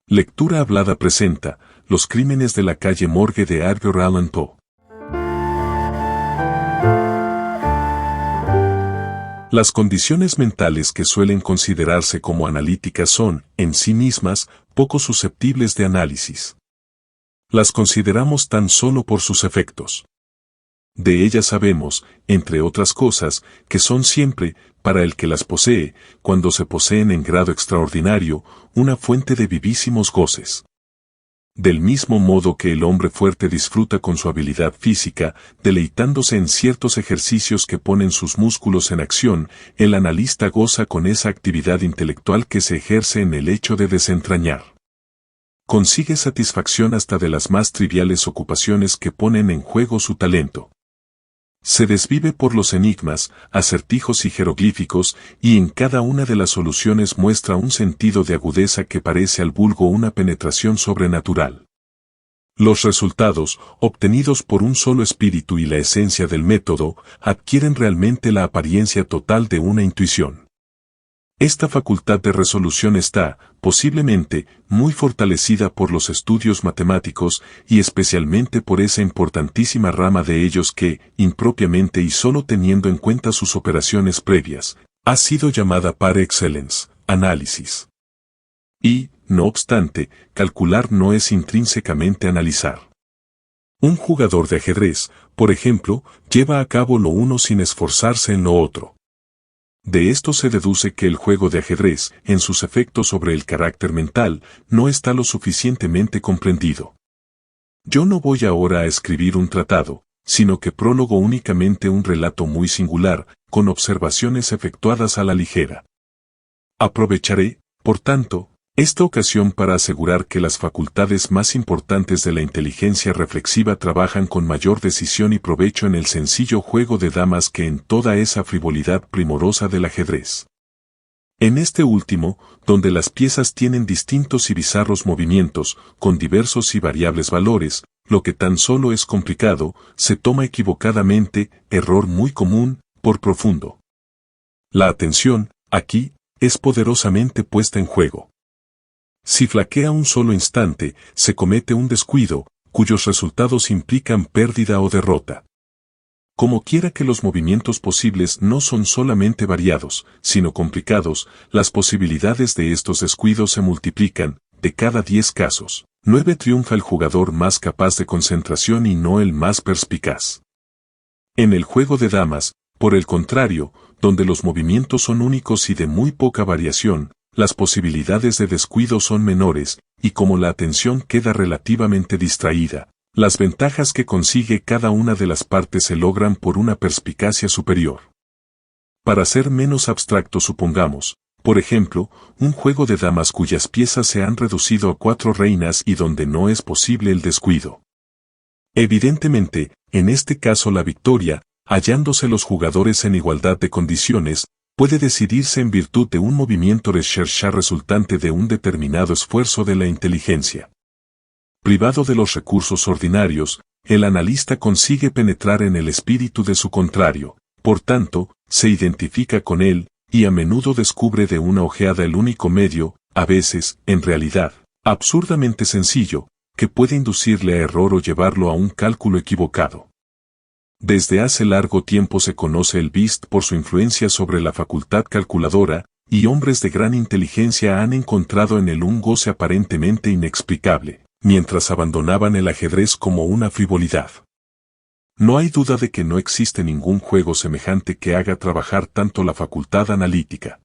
Lectura Hablada presenta Los crímenes de la calle Morgue de Edgar Allan Poe. Las condiciones mentales que suelen considerarse como analíticas son, en sí mismas, poco susceptibles de análisis. Las consideramos tan solo por sus efectos. De ellas sabemos, entre otras cosas, que son siempre, para el que las posee, cuando se poseen en grado extraordinario, una fuente de vivísimos goces. Del mismo modo que el hombre fuerte disfruta con su habilidad física, deleitándose en ciertos ejercicios que ponen sus músculos en acción, el analista goza con esa actividad intelectual que se ejerce en el hecho de desentrañar. Consigue satisfacción hasta de las más triviales ocupaciones que ponen en juego su talento. Se desvive por los enigmas, acertijos y jeroglíficos, y en cada una de las soluciones muestra un sentido de agudeza que parece al vulgo una penetración sobrenatural. Los resultados, obtenidos por un solo espíritu y la esencia del método, adquieren realmente la apariencia total de una intuición. Esta facultad de resolución está, posiblemente, muy fortalecida por los estudios matemáticos y especialmente por esa importantísima rama de ellos que, impropiamente y solo teniendo en cuenta sus operaciones previas, ha sido llamada par excellence, análisis. Y, no obstante, calcular no es intrínsecamente analizar. Un jugador de ajedrez, por ejemplo, lleva a cabo lo uno sin esforzarse en lo otro. De esto se deduce que el juego de ajedrez, en sus efectos sobre el carácter mental, no está lo suficientemente comprendido. Yo no voy ahora a escribir un tratado, sino que prólogo únicamente un relato muy singular, con observaciones efectuadas a la ligera. Aprovecharé, por tanto, esta ocasión para asegurar que las facultades más importantes de la inteligencia reflexiva trabajan con mayor decisión y provecho en el sencillo juego de damas que en toda esa frivolidad primorosa del ajedrez. En este último, donde las piezas tienen distintos y bizarros movimientos, con diversos y variables valores, lo que tan solo es complicado, se toma equivocadamente, error muy común, por profundo. La atención, aquí, es poderosamente puesta en juego. Si flaquea un solo instante, se comete un descuido, cuyos resultados implican pérdida o derrota. Como quiera que los movimientos posibles no son solamente variados, sino complicados, las posibilidades de estos descuidos se multiplican, de cada 10 casos, 9 triunfa el jugador más capaz de concentración y no el más perspicaz. En el juego de damas, por el contrario, donde los movimientos son únicos y de muy poca variación, las posibilidades de descuido son menores, y como la atención queda relativamente distraída, las ventajas que consigue cada una de las partes se logran por una perspicacia superior. Para ser menos abstracto supongamos, por ejemplo, un juego de damas cuyas piezas se han reducido a 4 reinas y donde no es posible el descuido. Evidentemente, en este caso la victoria, hallándose los jugadores en igualdad de condiciones, puede decidirse en virtud de un movimiento de recherche resultante de un determinado esfuerzo de la inteligencia. Privado de los recursos ordinarios, el analista consigue penetrar en el espíritu de su contrario, por tanto, se identifica con él, y a menudo descubre de una ojeada el único medio, a veces, en realidad, absurdamente sencillo, que puede inducirle a error o llevarlo a un cálculo equivocado. Desde hace largo tiempo se conoce el BIST por su influencia sobre la facultad calculadora, y hombres de gran inteligencia han encontrado en él un goce aparentemente inexplicable, mientras abandonaban el ajedrez como una frivolidad. No hay duda de que no existe ningún juego semejante que haga trabajar tanto la facultad analítica.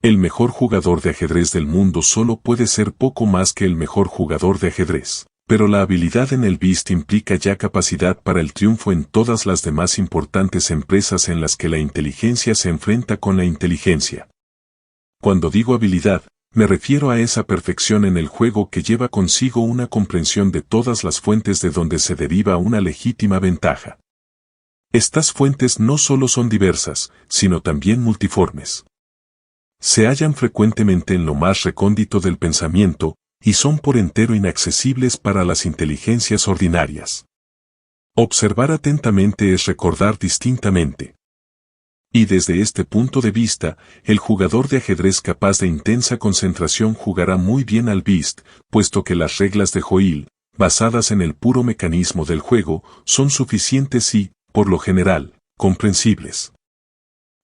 El mejor jugador de ajedrez del mundo solo puede ser poco más que el mejor jugador de ajedrez. Pero la habilidad en el BIST implica ya capacidad para el triunfo en todas las demás importantes empresas en las que la inteligencia se enfrenta con la inteligencia. Cuando digo habilidad, me refiero a esa perfección en el juego que lleva consigo una comprensión de todas las fuentes de donde se deriva una legítima ventaja. Estas fuentes no solo son diversas, sino también multiformes. Se hallan frecuentemente en lo más recóndito del pensamiento, y son por entero inaccesibles para las inteligencias ordinarias. Observar atentamente es recordar distintamente. Y desde este punto de vista, el jugador de ajedrez capaz de intensa concentración jugará muy bien al Whist, puesto que las reglas de Hoyle, basadas en el puro mecanismo del juego, son suficientes y, por lo general, comprensibles.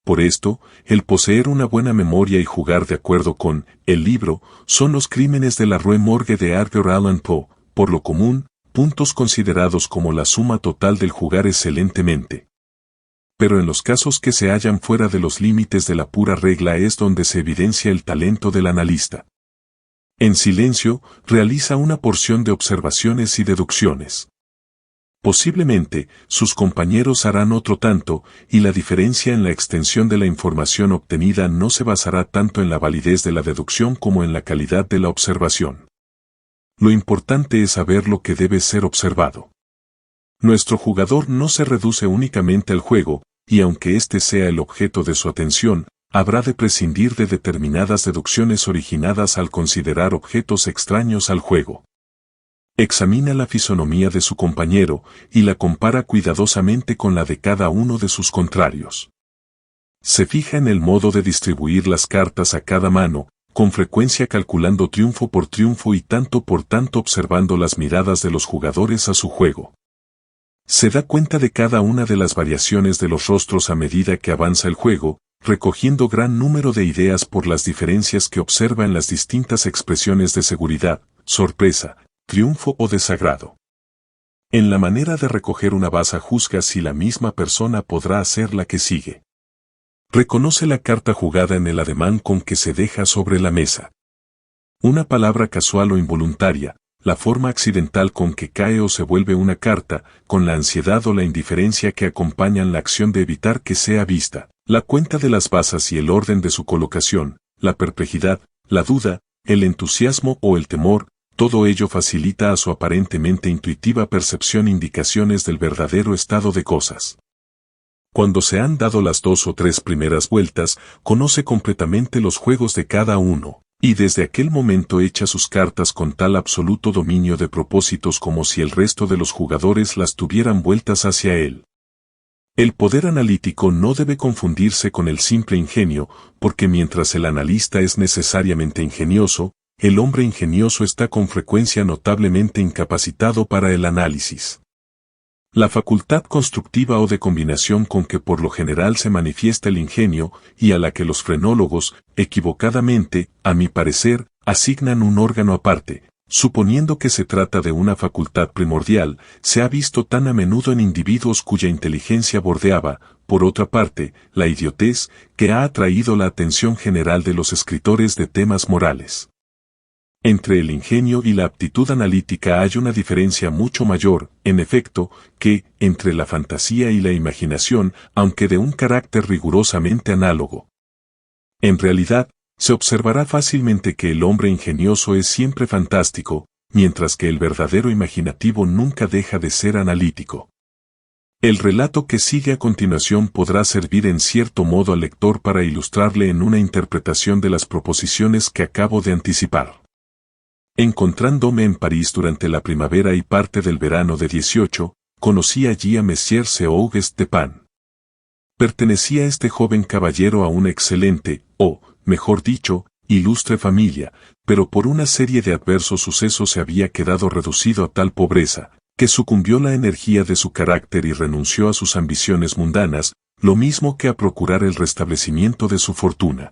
Por esto, el poseer una buena memoria y jugar de acuerdo con el libro son los crímenes de la Rue Morgue de Edgar Allan Poe, por lo común, puntos considerados como la suma total del jugar excelentemente. Pero en los casos que se hallan fuera de los límites de la pura regla es donde se evidencia el talento del analista. En silencio, realiza una porción de observaciones y deducciones. Posiblemente, sus compañeros harán otro tanto, y la diferencia en la extensión de la información obtenida no se basará tanto en la validez de la deducción como en la calidad de la observación. Lo importante es saber lo que debe ser observado. Nuestro jugador no se reduce únicamente al juego, y aunque este sea el objeto de su atención, habrá de prescindir de determinadas deducciones originadas al considerar objetos extraños al juego. Examina la fisonomía de su compañero y la compara cuidadosamente con la de cada uno de sus contrarios. Se fija en el modo de distribuir las cartas a cada mano, con frecuencia calculando triunfo por triunfo y tanto por tanto observando las miradas de los jugadores a su juego. Se da cuenta de cada una de las variaciones de los rostros a medida que avanza el juego, recogiendo gran número de ideas por las diferencias que observa en las distintas expresiones de seguridad, sorpresa, triunfo o desagrado. En la manera de recoger una baza juzga si la misma persona podrá hacer la que sigue. Reconoce la carta jugada en el ademán con que se deja sobre la mesa. Una palabra casual o involuntaria, la forma accidental con que cae o se vuelve una carta, con la ansiedad o la indiferencia que acompañan la acción de evitar que sea vista, la cuenta de las bazas y el orden de su colocación, la perplejidad, la duda, el entusiasmo o el temor, todo ello facilita a su aparentemente intuitiva percepción indicaciones del verdadero estado de cosas. Cuando se han dado las 2 o 3 primeras vueltas, conoce completamente los juegos de cada uno, y desde aquel momento echa sus cartas con tal absoluto dominio de propósitos como si el resto de los jugadores las tuvieran vueltas hacia él. El poder analítico no debe confundirse con el simple ingenio, porque mientras el analista es necesariamente ingenioso, el hombre ingenioso está con frecuencia notablemente incapacitado para el análisis. La facultad constructiva o de combinación con que por lo general se manifiesta el ingenio, y a la que los frenólogos, equivocadamente, a mi parecer, asignan un órgano aparte, suponiendo que se trata de una facultad primordial, se ha visto tan a menudo en individuos cuya inteligencia bordeaba, por otra parte, la idiotez, que ha atraído la atención general de los escritores de temas morales. Entre el ingenio y la aptitud analítica hay una diferencia mucho mayor, en efecto, que entre la fantasía y la imaginación, aunque de un carácter rigurosamente análogo. En realidad, se observará fácilmente que el hombre ingenioso es siempre fantástico, mientras que el verdadero imaginativo nunca deja de ser analítico. El relato que sigue a continuación podrá servir en cierto modo al lector para ilustrarle en una interpretación de las proposiciones que acabo de anticipar. Encontrándome en París durante la primavera y parte del verano de 18, conocí allí a Monsieur Auguste Dupin. Pertenecía este joven caballero a una excelente, o, mejor dicho, ilustre familia, pero por una serie de adversos sucesos se había quedado reducido a tal pobreza, que sucumbió la energía de su carácter y renunció a sus ambiciones mundanas, lo mismo que a procurar el restablecimiento de su fortuna.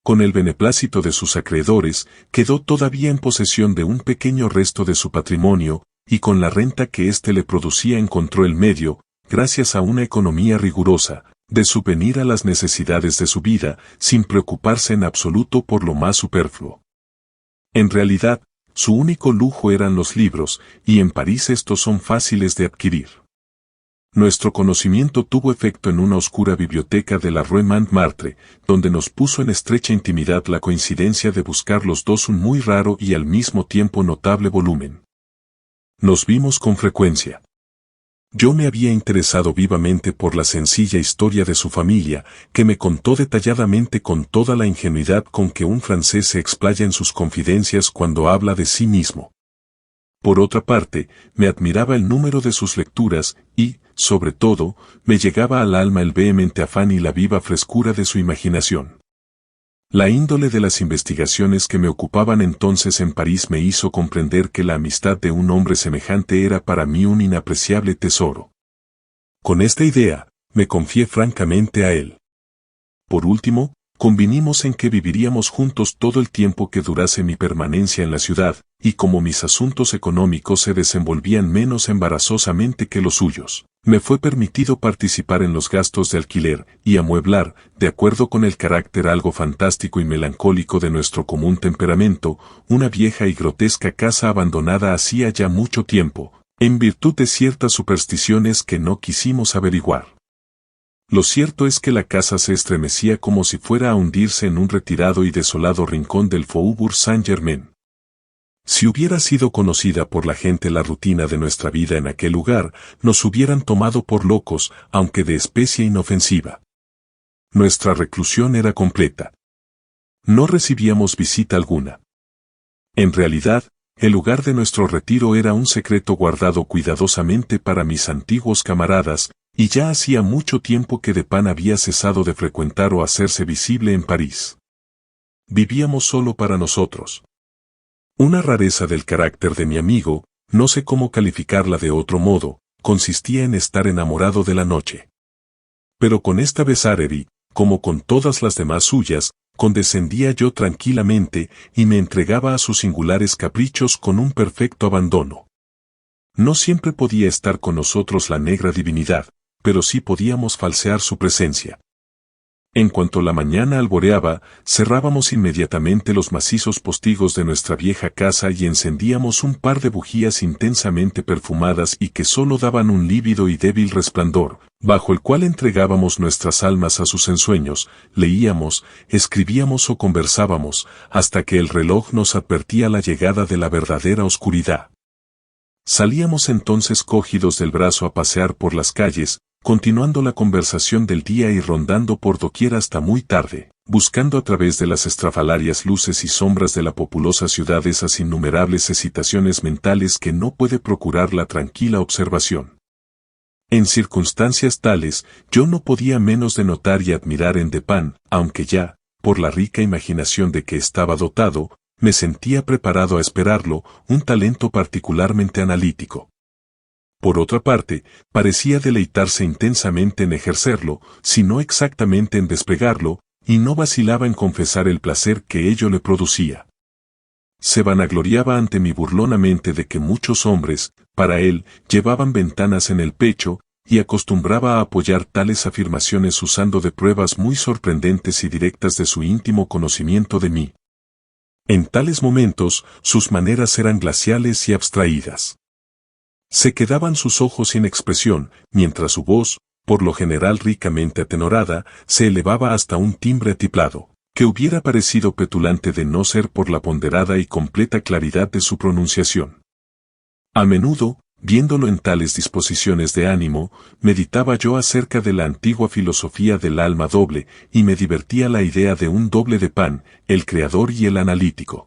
Con el beneplácito de sus acreedores, quedó todavía en posesión de un pequeño resto de su patrimonio, y con la renta que éste le producía encontró el medio, gracias a una economía rigurosa, de subvenir a las necesidades de su vida, sin preocuparse en absoluto por lo más superfluo. En realidad, su único lujo eran los libros, y en París estos son fáciles de adquirir. Nuestro conocimiento tuvo efecto en una oscura biblioteca de la Rue Montmartre, donde nos puso en estrecha intimidad la coincidencia de buscar los dos un muy raro y al mismo tiempo notable volumen. Nos vimos con frecuencia. Yo me había interesado vivamente por la sencilla historia de su familia, que me contó detalladamente con toda la ingenuidad con que un francés se explaya en sus confidencias cuando habla de sí mismo. Por otra parte, me admiraba el número de sus lecturas y, sobre todo, me llegaba al alma el vehemente afán y la viva frescura de su imaginación. La índole de las investigaciones que me ocupaban entonces en París me hizo comprender que la amistad de un hombre semejante era para mí un inapreciable tesoro. Con esta idea, me confié francamente a él. Por último, convinimos en que viviríamos juntos todo el tiempo que durase mi permanencia en la ciudad, y como mis asuntos económicos se desenvolvían menos embarazosamente que los suyos, me fue permitido participar en los gastos de alquiler y amueblar, de acuerdo con el carácter algo fantástico y melancólico de nuestro común temperamento, una vieja y grotesca casa abandonada hacía ya mucho tiempo, en virtud de ciertas supersticiones que no quisimos averiguar. Lo cierto es que la casa se estremecía como si fuera a hundirse en un retirado y desolado rincón del Faubourg Saint-Germain. Si hubiera sido conocida por la gente la rutina de nuestra vida en aquel lugar, nos hubieran tomado por locos, aunque de especie inofensiva. Nuestra reclusión era completa. No recibíamos visita alguna. En realidad, el lugar de nuestro retiro era un secreto guardado cuidadosamente para mis antiguos camaradas, y ya hacía mucho tiempo que Dupin había cesado de frecuentar o hacerse visible en París. Vivíamos solo para nosotros. Una rareza del carácter de mi amigo, no sé cómo calificarla de otro modo, consistía en estar enamorado de la noche. Pero con esta Besareri, como con todas las demás suyas, condescendía yo tranquilamente y me entregaba a sus singulares caprichos con un perfecto abandono. No siempre podía estar con nosotros la negra divinidad, pero sí podíamos falsear su presencia. En cuanto la mañana alboreaba, cerrábamos inmediatamente los macizos postigos de nuestra vieja casa y encendíamos un par de bujías intensamente perfumadas y que sólo daban un lívido y débil resplandor, bajo el cual entregábamos nuestras almas a sus ensueños, leíamos, escribíamos o conversábamos, hasta que el reloj nos advertía la llegada de la verdadera oscuridad. Salíamos entonces cogidos del brazo a pasear por las calles, continuando la conversación del día y rondando por doquier hasta muy tarde, buscando a través de las estrafalarias luces y sombras de la populosa ciudad esas innumerables excitaciones mentales que no puede procurar la tranquila observación. En circunstancias tales, yo no podía menos de notar y admirar en Dupin, aunque ya, por la rica imaginación de que estaba dotado, me sentía preparado a esperarlo, un talento particularmente analítico. Por otra parte, parecía deleitarse intensamente en ejercerlo, si no exactamente en desplegarlo, y no vacilaba en confesar el placer que ello le producía. Se vanagloriaba ante mí burlonamente de que muchos hombres, para él, llevaban ventanas en el pecho, y acostumbraba a apoyar tales afirmaciones usando de pruebas muy sorprendentes y directas de su íntimo conocimiento de mí. En tales momentos, sus maneras eran glaciales y abstraídas. Se quedaban sus ojos sin expresión, mientras su voz, por lo general ricamente atenorada, se elevaba hasta un timbre atiplado, que hubiera parecido petulante de no ser por la ponderada y completa claridad de su pronunciación. A menudo, viéndolo en tales disposiciones de ánimo, meditaba yo acerca de la antigua filosofía del alma doble, y me divertía la idea de un doble de Pan, el creador y el analítico.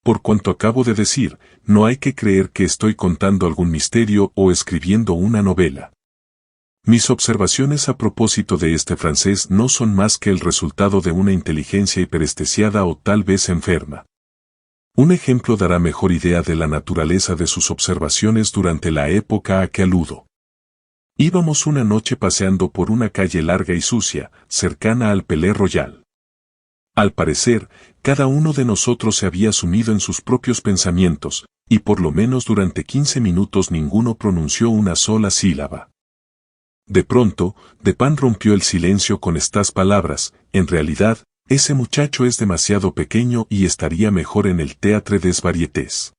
Por cuanto acabo de decir, no hay que creer que estoy contando algún misterio o escribiendo una novela. Mis observaciones a propósito de este francés no son más que el resultado de una inteligencia hiperestesiada o tal vez enferma. Un ejemplo dará mejor idea de la naturaleza de sus observaciones durante la época a que aludo. Íbamos una noche paseando por una calle larga y sucia, cercana al Palais Royal. Al parecer, cada uno de nosotros se había sumido en sus propios pensamientos, y por lo menos durante 15 minutos ninguno pronunció una sola sílaba. De pronto, Dupin rompió el silencio con estas palabras: en realidad, ese muchacho es demasiado pequeño y estaría mejor en el Théâtre des Variétés.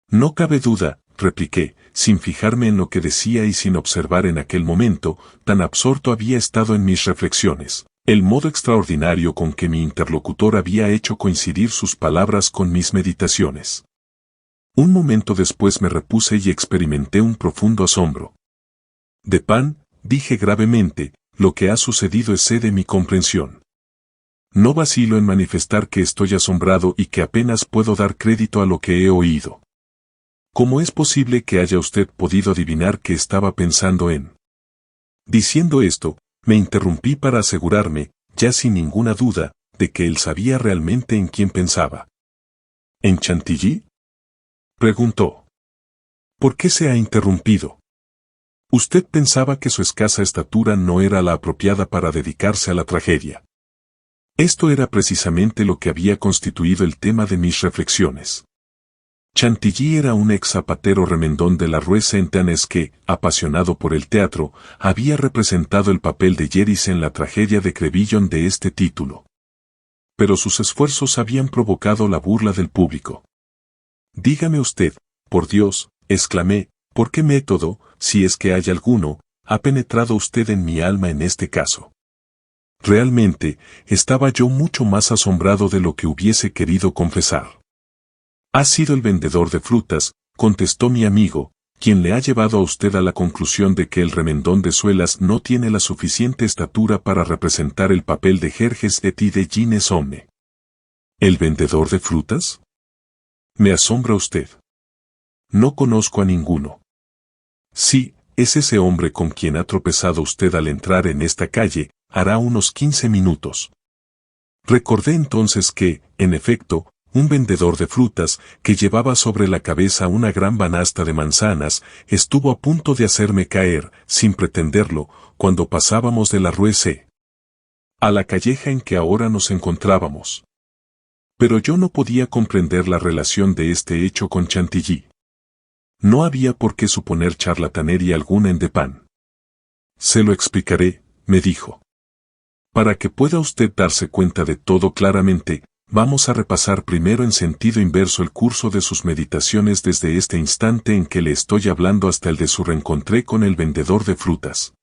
No cabe duda, repliqué, sin fijarme en lo que decía y sin observar en aquel momento, tan absorto había estado en mis reflexiones, el modo extraordinario con que mi interlocutor había hecho coincidir sus palabras con mis meditaciones. Un momento después me repuse y experimenté un profundo asombro. Dupin, dije gravemente, lo que ha sucedido excede mi comprensión. No vacilo en manifestar que estoy asombrado y que apenas puedo dar crédito a lo que he oído. ¿Cómo es posible que haya usted podido adivinar que estaba pensando en? Diciendo esto, me interrumpí para asegurarme, ya sin ninguna duda, de que él sabía realmente en quién pensaba. ¿En Chantilly?, preguntó. ¿Por qué se ha interrumpido? Usted pensaba que su escasa estatura no era la apropiada para dedicarse a la tragedia. Esto era precisamente lo que había constituido el tema de mis reflexiones. Chantilly era un ex zapatero remendón de la Rue Saint-Anne que, apasionado por el teatro, había representado el papel de Jerris en la tragedia de Crébillon de este título. Pero sus esfuerzos habían provocado la burla del público. Dígame usted, por Dios, exclamé, ¿por qué método, si es que hay alguno, ha penetrado usted en mi alma en este caso? Realmente, estaba yo mucho más asombrado de lo que hubiese querido confesar. Ha sido el vendedor de frutas, contestó mi amigo, quien le ha llevado a usted a la conclusión de que el remendón de suelas no tiene la suficiente estatura para representar el papel de Gerges et de Gines Omne. ¿El vendedor de frutas? Me asombra usted. No conozco a ninguno. Sí, es ese hombre con quien ha tropezado usted al entrar en esta calle, hará unos 15 minutos. Recordé entonces que, en efecto, un vendedor de frutas, que llevaba sobre la cabeza una gran banasta de manzanas, estuvo a punto de hacerme caer, sin pretenderlo, cuando pasábamos de la Rue C. a la calleja en que ahora nos encontrábamos. Pero yo no podía comprender la relación de este hecho con Chantilly. No había por qué suponer charlatanería alguna en Despin. Se lo explicaré, me dijo. Para que pueda usted darse cuenta de todo claramente, vamos a repasar primero en sentido inverso el curso de sus meditaciones desde este instante en que le estoy hablando hasta el de su reencontré con el vendedor de frutas.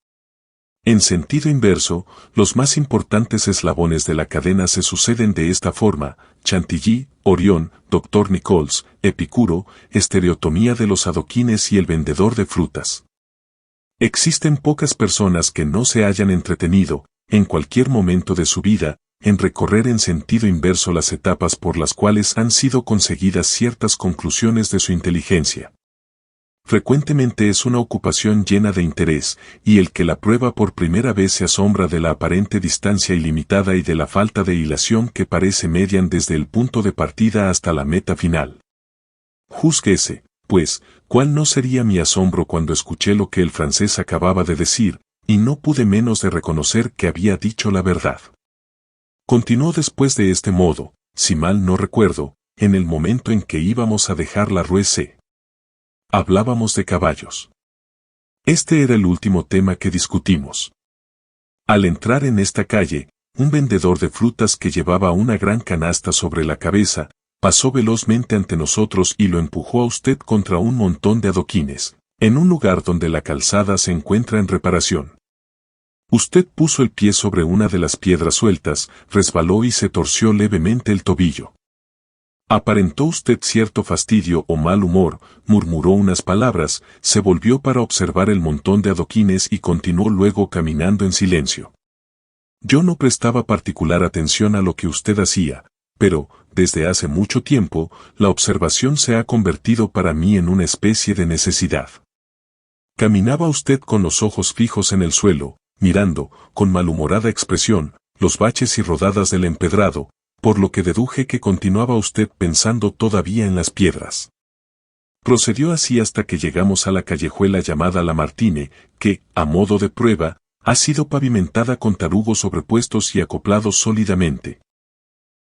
En sentido inverso, los más importantes eslabones de la cadena se suceden de esta forma: Chantilly, Orión, Dr. Nichols, Epicuro, estereotomía de los adoquines y el vendedor de frutas. Existen pocas personas que no se hayan entretenido, en cualquier momento de su vida, en recorrer en sentido inverso las etapas por las cuales han sido conseguidas ciertas conclusiones de su inteligencia. Frecuentemente es una ocupación llena de interés, y el que la prueba por primera vez se asombra de la aparente distancia ilimitada y de la falta de hilación que parece median desde el punto de partida hasta la meta final. Júzguese, pues, cuál no sería mi asombro cuando escuché lo que el francés acababa de decir, y no pude menos de reconocer que había dicho la verdad. Continuó después de este modo, si mal no recuerdo, en el momento en que íbamos a dejar la Rue C. Hablábamos de caballos. Este era el último tema que discutimos. Al entrar en esta calle, un vendedor de frutas que llevaba una gran canasta sobre la cabeza, pasó velozmente ante nosotros y lo empujó a usted contra un montón de adoquines, en un lugar donde la calzada se encuentra en reparación. Usted puso el pie sobre una de las piedras sueltas, resbaló y se torció levemente el tobillo. Aparentó usted cierto fastidio o mal humor, murmuró unas palabras, se volvió para observar el montón de adoquines y continuó luego caminando en silencio. Yo no prestaba particular atención a lo que usted hacía, pero, desde hace mucho tiempo, la observación se ha convertido para mí en una especie de necesidad. Caminaba usted con los ojos fijos en el suelo, mirando, con malhumorada expresión, los baches y rodadas del empedrado, por lo que deduje que continuaba usted pensando todavía en las piedras. Procedió así hasta que llegamos a la callejuela llamada Lamartine, que, a modo de prueba, ha sido pavimentada con tarugos sobrepuestos y acoplados sólidamente.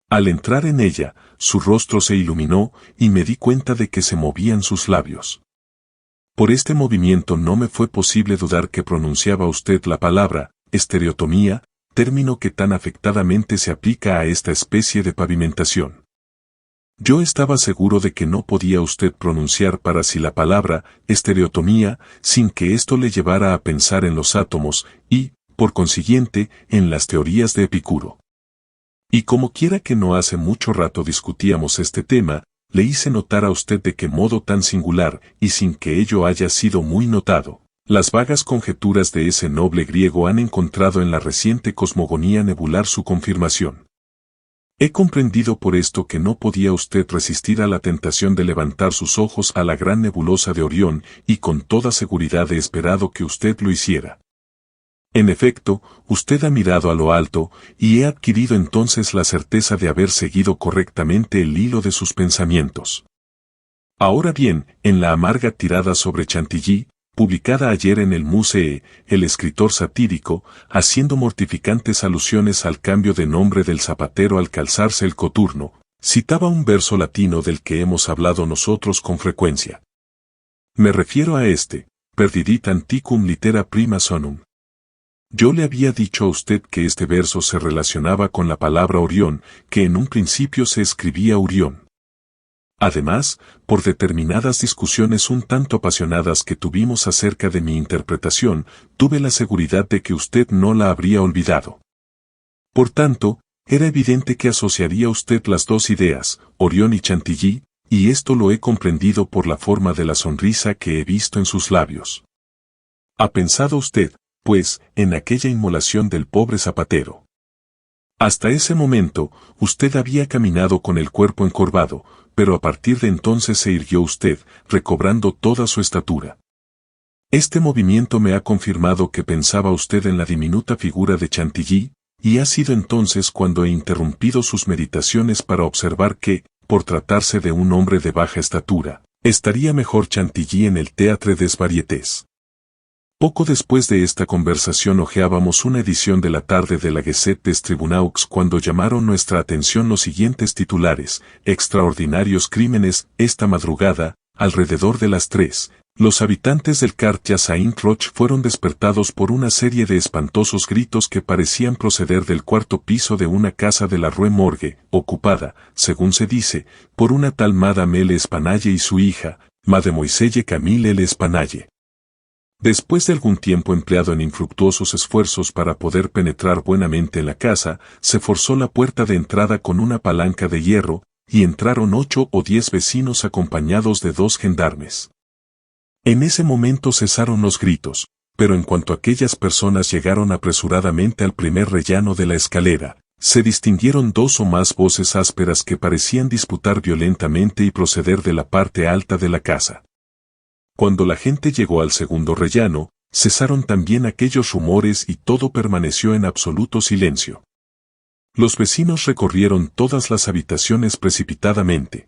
Al entrar en ella, su rostro se iluminó y me di cuenta de que se movían sus labios. Por este movimiento no me fue posible dudar que pronunciaba usted la palabra estereotomía, término que tan afectadamente se aplica a esta especie de pavimentación. Yo estaba seguro de que no podía usted pronunciar para sí la palabra estereotomía sin que esto le llevara a pensar en los átomos y, por consiguiente, en las teorías de Epicuro. Y como quiera que no hace mucho rato discutíamos este tema, le hice notar a usted de qué modo tan singular, y sin que ello haya sido muy notado, las vagas conjeturas de ese noble griego han encontrado en la reciente cosmogonía nebular su confirmación. He comprendido por esto que no podía usted resistir a la tentación de levantar sus ojos a la gran nebulosa de Orión y con toda seguridad he esperado que usted lo hiciera. En efecto, usted ha mirado a lo alto y he adquirido entonces la certeza de haber seguido correctamente el hilo de sus pensamientos. Ahora bien, en la amarga tirada sobre Chantilly, publicada ayer en el Musée, el escritor satírico, haciendo mortificantes alusiones al cambio de nombre del zapatero al calzarse el coturno, citaba un verso latino del que hemos hablado nosotros con frecuencia. Me refiero a este, perdidit antiquum litera prima sonum. Yo le había dicho a usted que este verso se relacionaba con la palabra Orión, que en un principio se escribía Urión. Además, por determinadas discusiones un tanto apasionadas que tuvimos acerca de mi interpretación, tuve la seguridad de que usted no la habría olvidado. Por tanto, era evidente que asociaría usted las dos ideas, Orión y Chantilly, y esto lo he comprendido por la forma de la sonrisa que he visto en sus labios. ¿Ha pensado usted, pues, en aquella inmolación del pobre zapatero? Hasta ese momento, usted había caminado con el cuerpo encorvado, pero a partir de entonces se irguió usted, recobrando toda su estatura. Este movimiento me ha confirmado que pensaba usted en la diminuta figura de Chantilly, y ha sido entonces cuando he interrumpido sus meditaciones para observar que, por tratarse de un hombre de baja estatura, estaría mejor Chantilly en el Théâtre des Variétés. Poco después de esta conversación hojeábamos una edición de la tarde de la Gazette des Tribunaux cuando llamaron nuestra atención los siguientes titulares: extraordinarios crímenes, esta madrugada, alrededor de las 3, los habitantes del Quartier Saint-Roch fueron despertados por una serie de espantosos gritos que parecían proceder del cuarto piso de una casa de la Rue Morgue, ocupada, según se dice, por una tal Madame L'Espanaye y su hija, Mademoiselle Camille L'Espanaye. Después de algún tiempo empleado en infructuosos esfuerzos para poder penetrar buenamente en la casa, se forzó la puerta de entrada con una palanca de hierro, y entraron 8 o 10 vecinos acompañados de 2 gendarmes. En ese momento cesaron los gritos, pero en cuanto aquellas personas llegaron apresuradamente al primer rellano de la escalera, se distinguieron 2 o más voces ásperas que parecían disputar violentamente y proceder de la parte alta de la casa. Cuando la gente llegó al segundo rellano, cesaron también aquellos rumores y todo permaneció en absoluto silencio. Los vecinos recorrieron todas las habitaciones precipitadamente.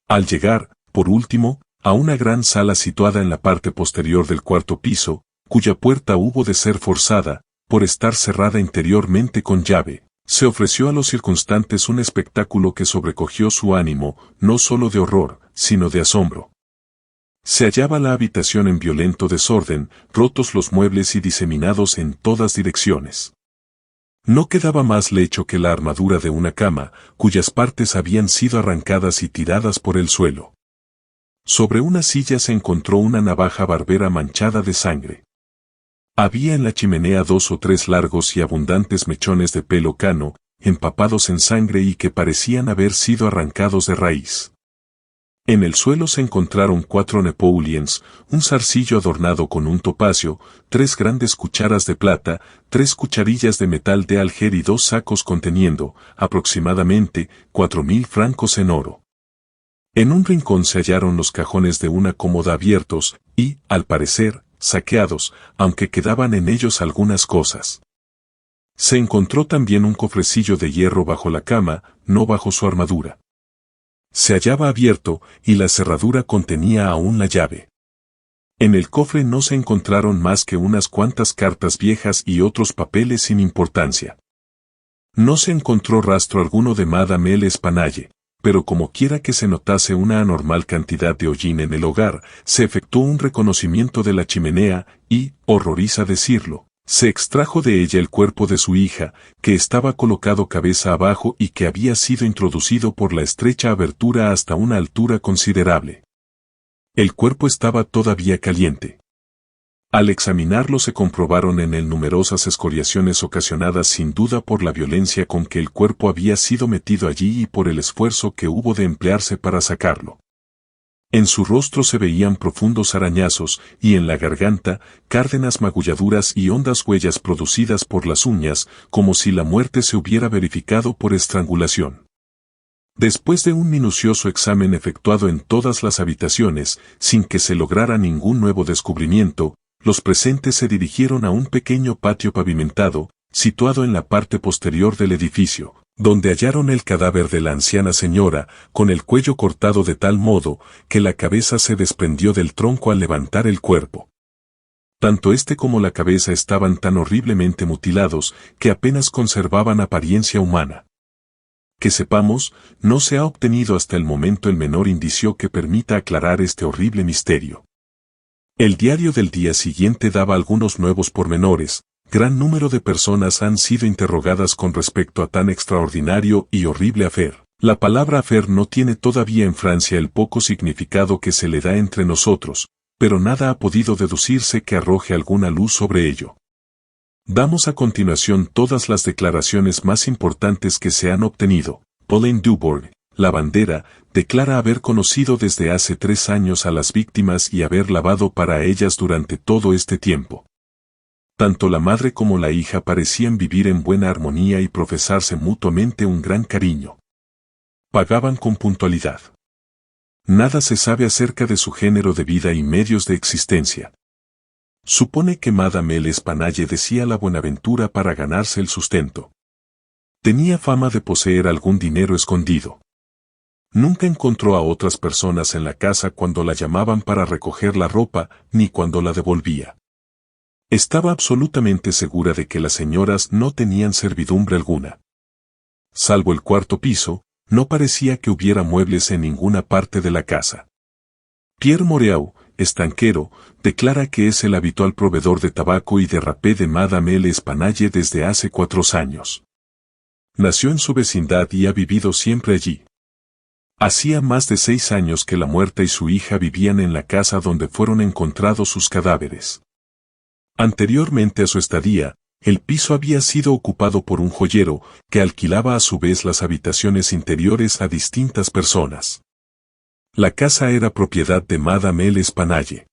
Al llegar, por último, a una gran sala situada en la parte posterior del cuarto piso, cuya puerta hubo de ser forzada, por estar cerrada interiormente con llave, se ofreció a los circunstantes un espectáculo que sobrecogió su ánimo, no solo de horror, sino de asombro. Se hallaba la habitación en violento desorden, rotos los muebles y diseminados en todas direcciones. No quedaba más lecho que la armadura de una cama, cuyas partes habían sido arrancadas y tiradas por el suelo. Sobre una silla se encontró una navaja barbera manchada de sangre. Había en la chimenea 2 o 3 largos y abundantes mechones de pelo cano, empapados en sangre y que parecían haber sido arrancados de raíz. En el suelo se encontraron 4 Napoleons, un zarcillo adornado con un topacio, 3 grandes cucharas de plata, 3 cucharillas de metal de Alger y 2 sacos conteniendo, aproximadamente, 4.000 francos en oro. En un rincón se hallaron los cajones de una cómoda abiertos, y, al parecer, saqueados, aunque quedaban en ellos algunas cosas. Se encontró también un cofrecillo de hierro bajo la cama, no bajo su armadura. Se hallaba abierto, y la cerradura contenía aún la llave. En el cofre no se encontraron más que unas cuantas cartas viejas y otros papeles sin importancia. No se encontró rastro alguno de Madame L'Espanaye, pero como quiera que se notase una anormal cantidad de hollín en el hogar, se efectuó un reconocimiento de la chimenea y, horroriza decirlo, se extrajo de ella el cuerpo de su hija, que estaba colocado cabeza abajo y que había sido introducido por la estrecha abertura hasta una altura considerable. El cuerpo estaba todavía caliente. Al examinarlo se comprobaron en él numerosas escoriaciones ocasionadas sin duda por la violencia con que el cuerpo había sido metido allí y por el esfuerzo que hubo de emplearse para sacarlo. En su rostro se veían profundos arañazos, y en la garganta, cárdenas magulladuras y hondas huellas producidas por las uñas, como si la muerte se hubiera verificado por estrangulación. Después de un minucioso examen efectuado en todas las habitaciones, sin que se lograra ningún nuevo descubrimiento, los presentes se dirigieron a un pequeño patio pavimentado, situado en la parte posterior del edificio, donde hallaron el cadáver de la anciana señora, con el cuello cortado de tal modo, que la cabeza se desprendió del tronco al levantar el cuerpo. Tanto este como la cabeza estaban tan horriblemente mutilados, que apenas conservaban apariencia humana. Que sepamos, no se ha obtenido hasta el momento el menor indicio que permita aclarar este horrible misterio. El diario del día siguiente daba algunos nuevos pormenores. Gran número de personas han sido interrogadas con respecto a tan extraordinario y horrible affair. La palabra affair no tiene todavía en Francia el poco significado que se le da entre nosotros, pero nada ha podido deducirse que arroje alguna luz sobre ello. Damos a continuación todas las declaraciones más importantes que se han obtenido. Pauline Dubourg, lavandera, declara haber conocido desde hace 3 años a las víctimas y haber lavado para ellas durante todo este tiempo. Tanto la madre como la hija parecían vivir en buena armonía y profesarse mutuamente un gran cariño. Pagaban con puntualidad. Nada se sabe acerca de su género de vida y medios de existencia. Supone que Madame L'Espanaye decía la Buenaventura para ganarse el sustento. Tenía fama de poseer algún dinero escondido. Nunca encontró a otras personas en la casa cuando la llamaban para recoger la ropa, ni cuando la devolvía. Estaba absolutamente segura de que las señoras no tenían servidumbre alguna. Salvo el cuarto piso, no parecía que hubiera muebles en ninguna parte de la casa. Pierre Moreau, estanquero, declara que es el habitual proveedor de tabaco y de rapé de Madame L'Espanaye desde hace 4 años. Nació en su vecindad y ha vivido siempre allí. Hacía más de 6 años que la muerta y su hija vivían en la casa donde fueron encontrados sus cadáveres. Anteriormente a su estadía, el piso había sido ocupado por un joyero, que alquilaba a su vez las habitaciones interiores a distintas personas. La casa era propiedad de Madame L'Espanaye.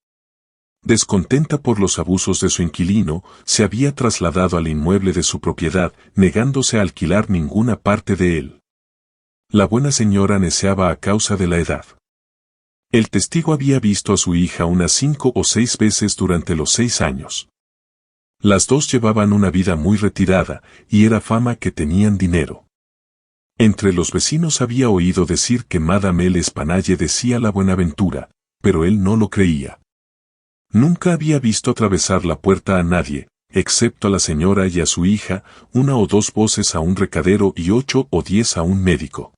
Descontenta por los abusos de su inquilino, se había trasladado al inmueble de su propiedad, negándose a alquilar ninguna parte de él. La buena señora neceaba a causa de la edad. El testigo había visto a su hija unas 5 o 6 veces durante los 6 años. Las dos llevaban una vida muy retirada, y era fama que tenían dinero. Entre los vecinos había oído decir que Madame L'Espanaye decía la Buenaventura, pero él no lo creía. Nunca había visto atravesar la puerta a nadie, excepto a la señora y a su hija, 1 o 2 voces a un recadero y 8 o 10 a un médico.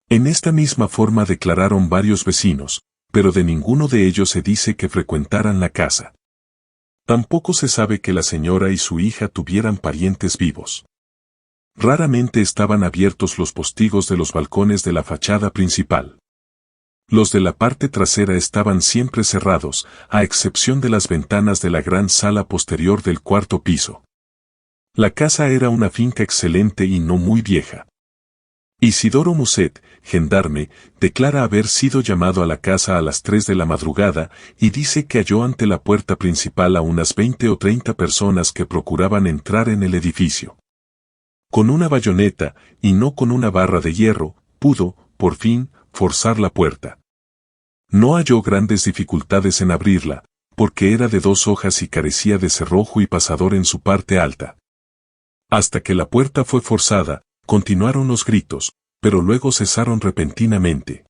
En esta misma forma declararon varios vecinos, pero de ninguno de ellos se dice que frecuentaran la casa. Tampoco se sabe que la señora y su hija tuvieran parientes vivos. Raramente estaban abiertos los postigos de los balcones de la fachada principal. Los de la parte trasera estaban siempre cerrados, a excepción de las ventanas de la gran sala posterior del cuarto piso. La casa era una finca excelente y no muy vieja. Isidoro Musset, gendarme, declara haber sido llamado a la casa a las 3 de la madrugada y dice que halló ante la puerta principal a unas 20 o 30 personas que procuraban entrar en el edificio. Con una bayoneta, y no con una barra de hierro, pudo, por fin, forzar la puerta. No halló grandes dificultades en abrirla, porque era de 2 hojas y carecía de cerrojo y pasador en su parte alta. Hasta que la puerta fue forzada, continuaron los gritos, pero luego cesaron repentinamente.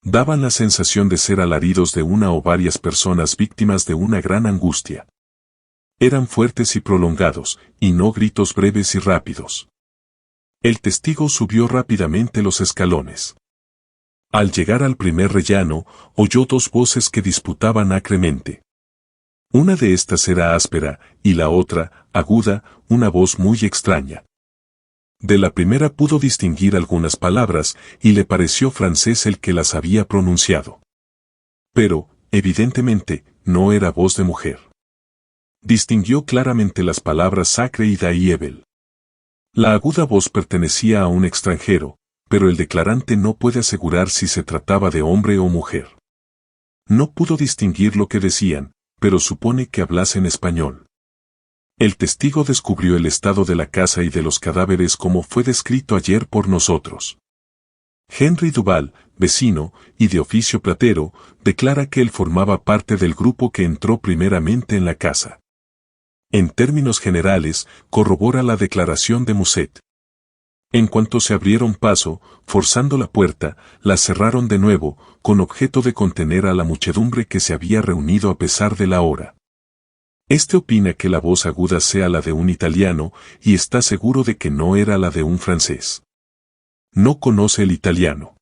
Daban la sensación de ser alaridos de una o varias personas víctimas de una gran angustia. Eran fuertes y prolongados, y no gritos breves y rápidos. El testigo subió rápidamente los escalones. Al llegar al primer rellano, oyó 2 voces que disputaban acremente. Una de estas era áspera, y la otra, aguda, una voz muy extraña. De la primera pudo distinguir algunas palabras, y le pareció francés el que las había pronunciado. Pero, evidentemente, no era voz de mujer. Distinguió claramente las palabras sacre y daïebel. La aguda voz pertenecía a un extranjero, pero el declarante no puede asegurar si se trataba de hombre o mujer. No pudo distinguir lo que decían, pero supone que hablasen español. El testigo descubrió el estado de la casa y de los cadáveres como fue descrito ayer por nosotros. Henry Duval, vecino, y de oficio platero, declara que él formaba parte del grupo que entró primeramente en la casa. En términos generales, corrobora la declaración de Musset. En cuanto se abrieron paso, forzando la puerta, la cerraron de nuevo, con objeto de contener a la muchedumbre que se había reunido a pesar de la hora. Este opina que la voz aguda sea la de un italiano, y está seguro de que no era la de un francés. No conoce el italiano.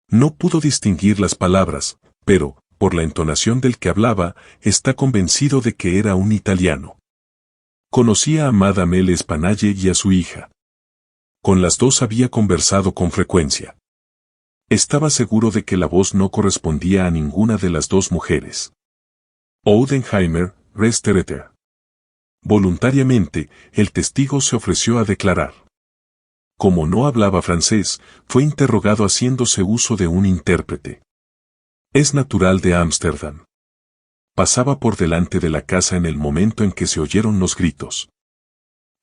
No pudo distinguir las palabras, pero, por la entonación del que hablaba, está convencido de que era un italiano. Conocía a Madame L. Spanalle y a su hija. Con las dos había conversado con frecuencia. Estaba seguro de que la voz no correspondía a ninguna de las dos mujeres. Oudenheimer, Restereter. Voluntariamente, el testigo se ofreció a declarar. Como no hablaba francés, fue interrogado haciéndose uso de un intérprete. Es natural de Ámsterdam. Pasaba por delante de la casa en el momento en que se oyeron los gritos.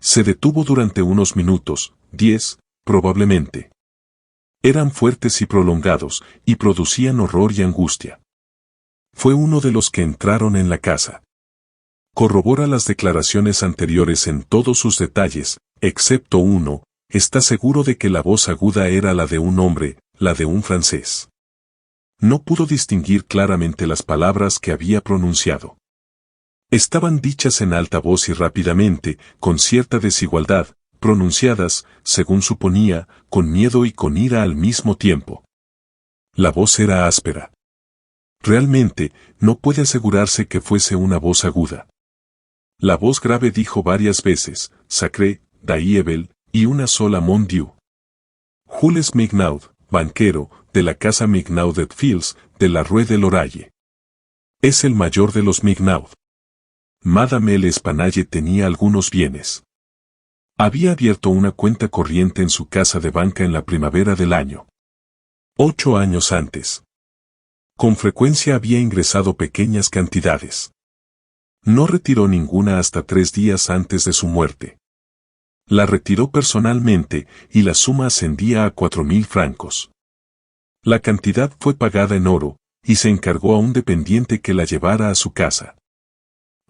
Se detuvo durante unos minutos, 10, probablemente. Eran fuertes y prolongados, y producían horror y angustia. Fue uno de los que entraron en la casa. Corrobora las declaraciones anteriores en todos sus detalles, excepto uno, está seguro de que la voz aguda era la de un hombre, la de un francés. No pudo distinguir claramente las palabras que había pronunciado. Estaban dichas en alta voz y rápidamente, con cierta desigualdad, pronunciadas, según suponía, con miedo y con ira al mismo tiempo. La voz era áspera. Realmente, no puede asegurarse que fuese una voz aguda. La voz grave dijo varias veces, Sacré, Daïebel, y una sola Mon Dieu. Jules Mignaud, banquero, de la casa Mignaud et Fils, de la Rue de l'Oraille. Es el mayor de los Mignaud. Madame L. Spanalle tenía algunos bienes. Había abierto una cuenta corriente en su casa de banca en la primavera del año 8 años antes. Con frecuencia había ingresado pequeñas cantidades. No retiró ninguna hasta 3 días antes de su muerte. La retiró personalmente, y la suma ascendía a 4.000 francos. La cantidad fue pagada en oro, y se encargó a un dependiente que la llevara a su casa.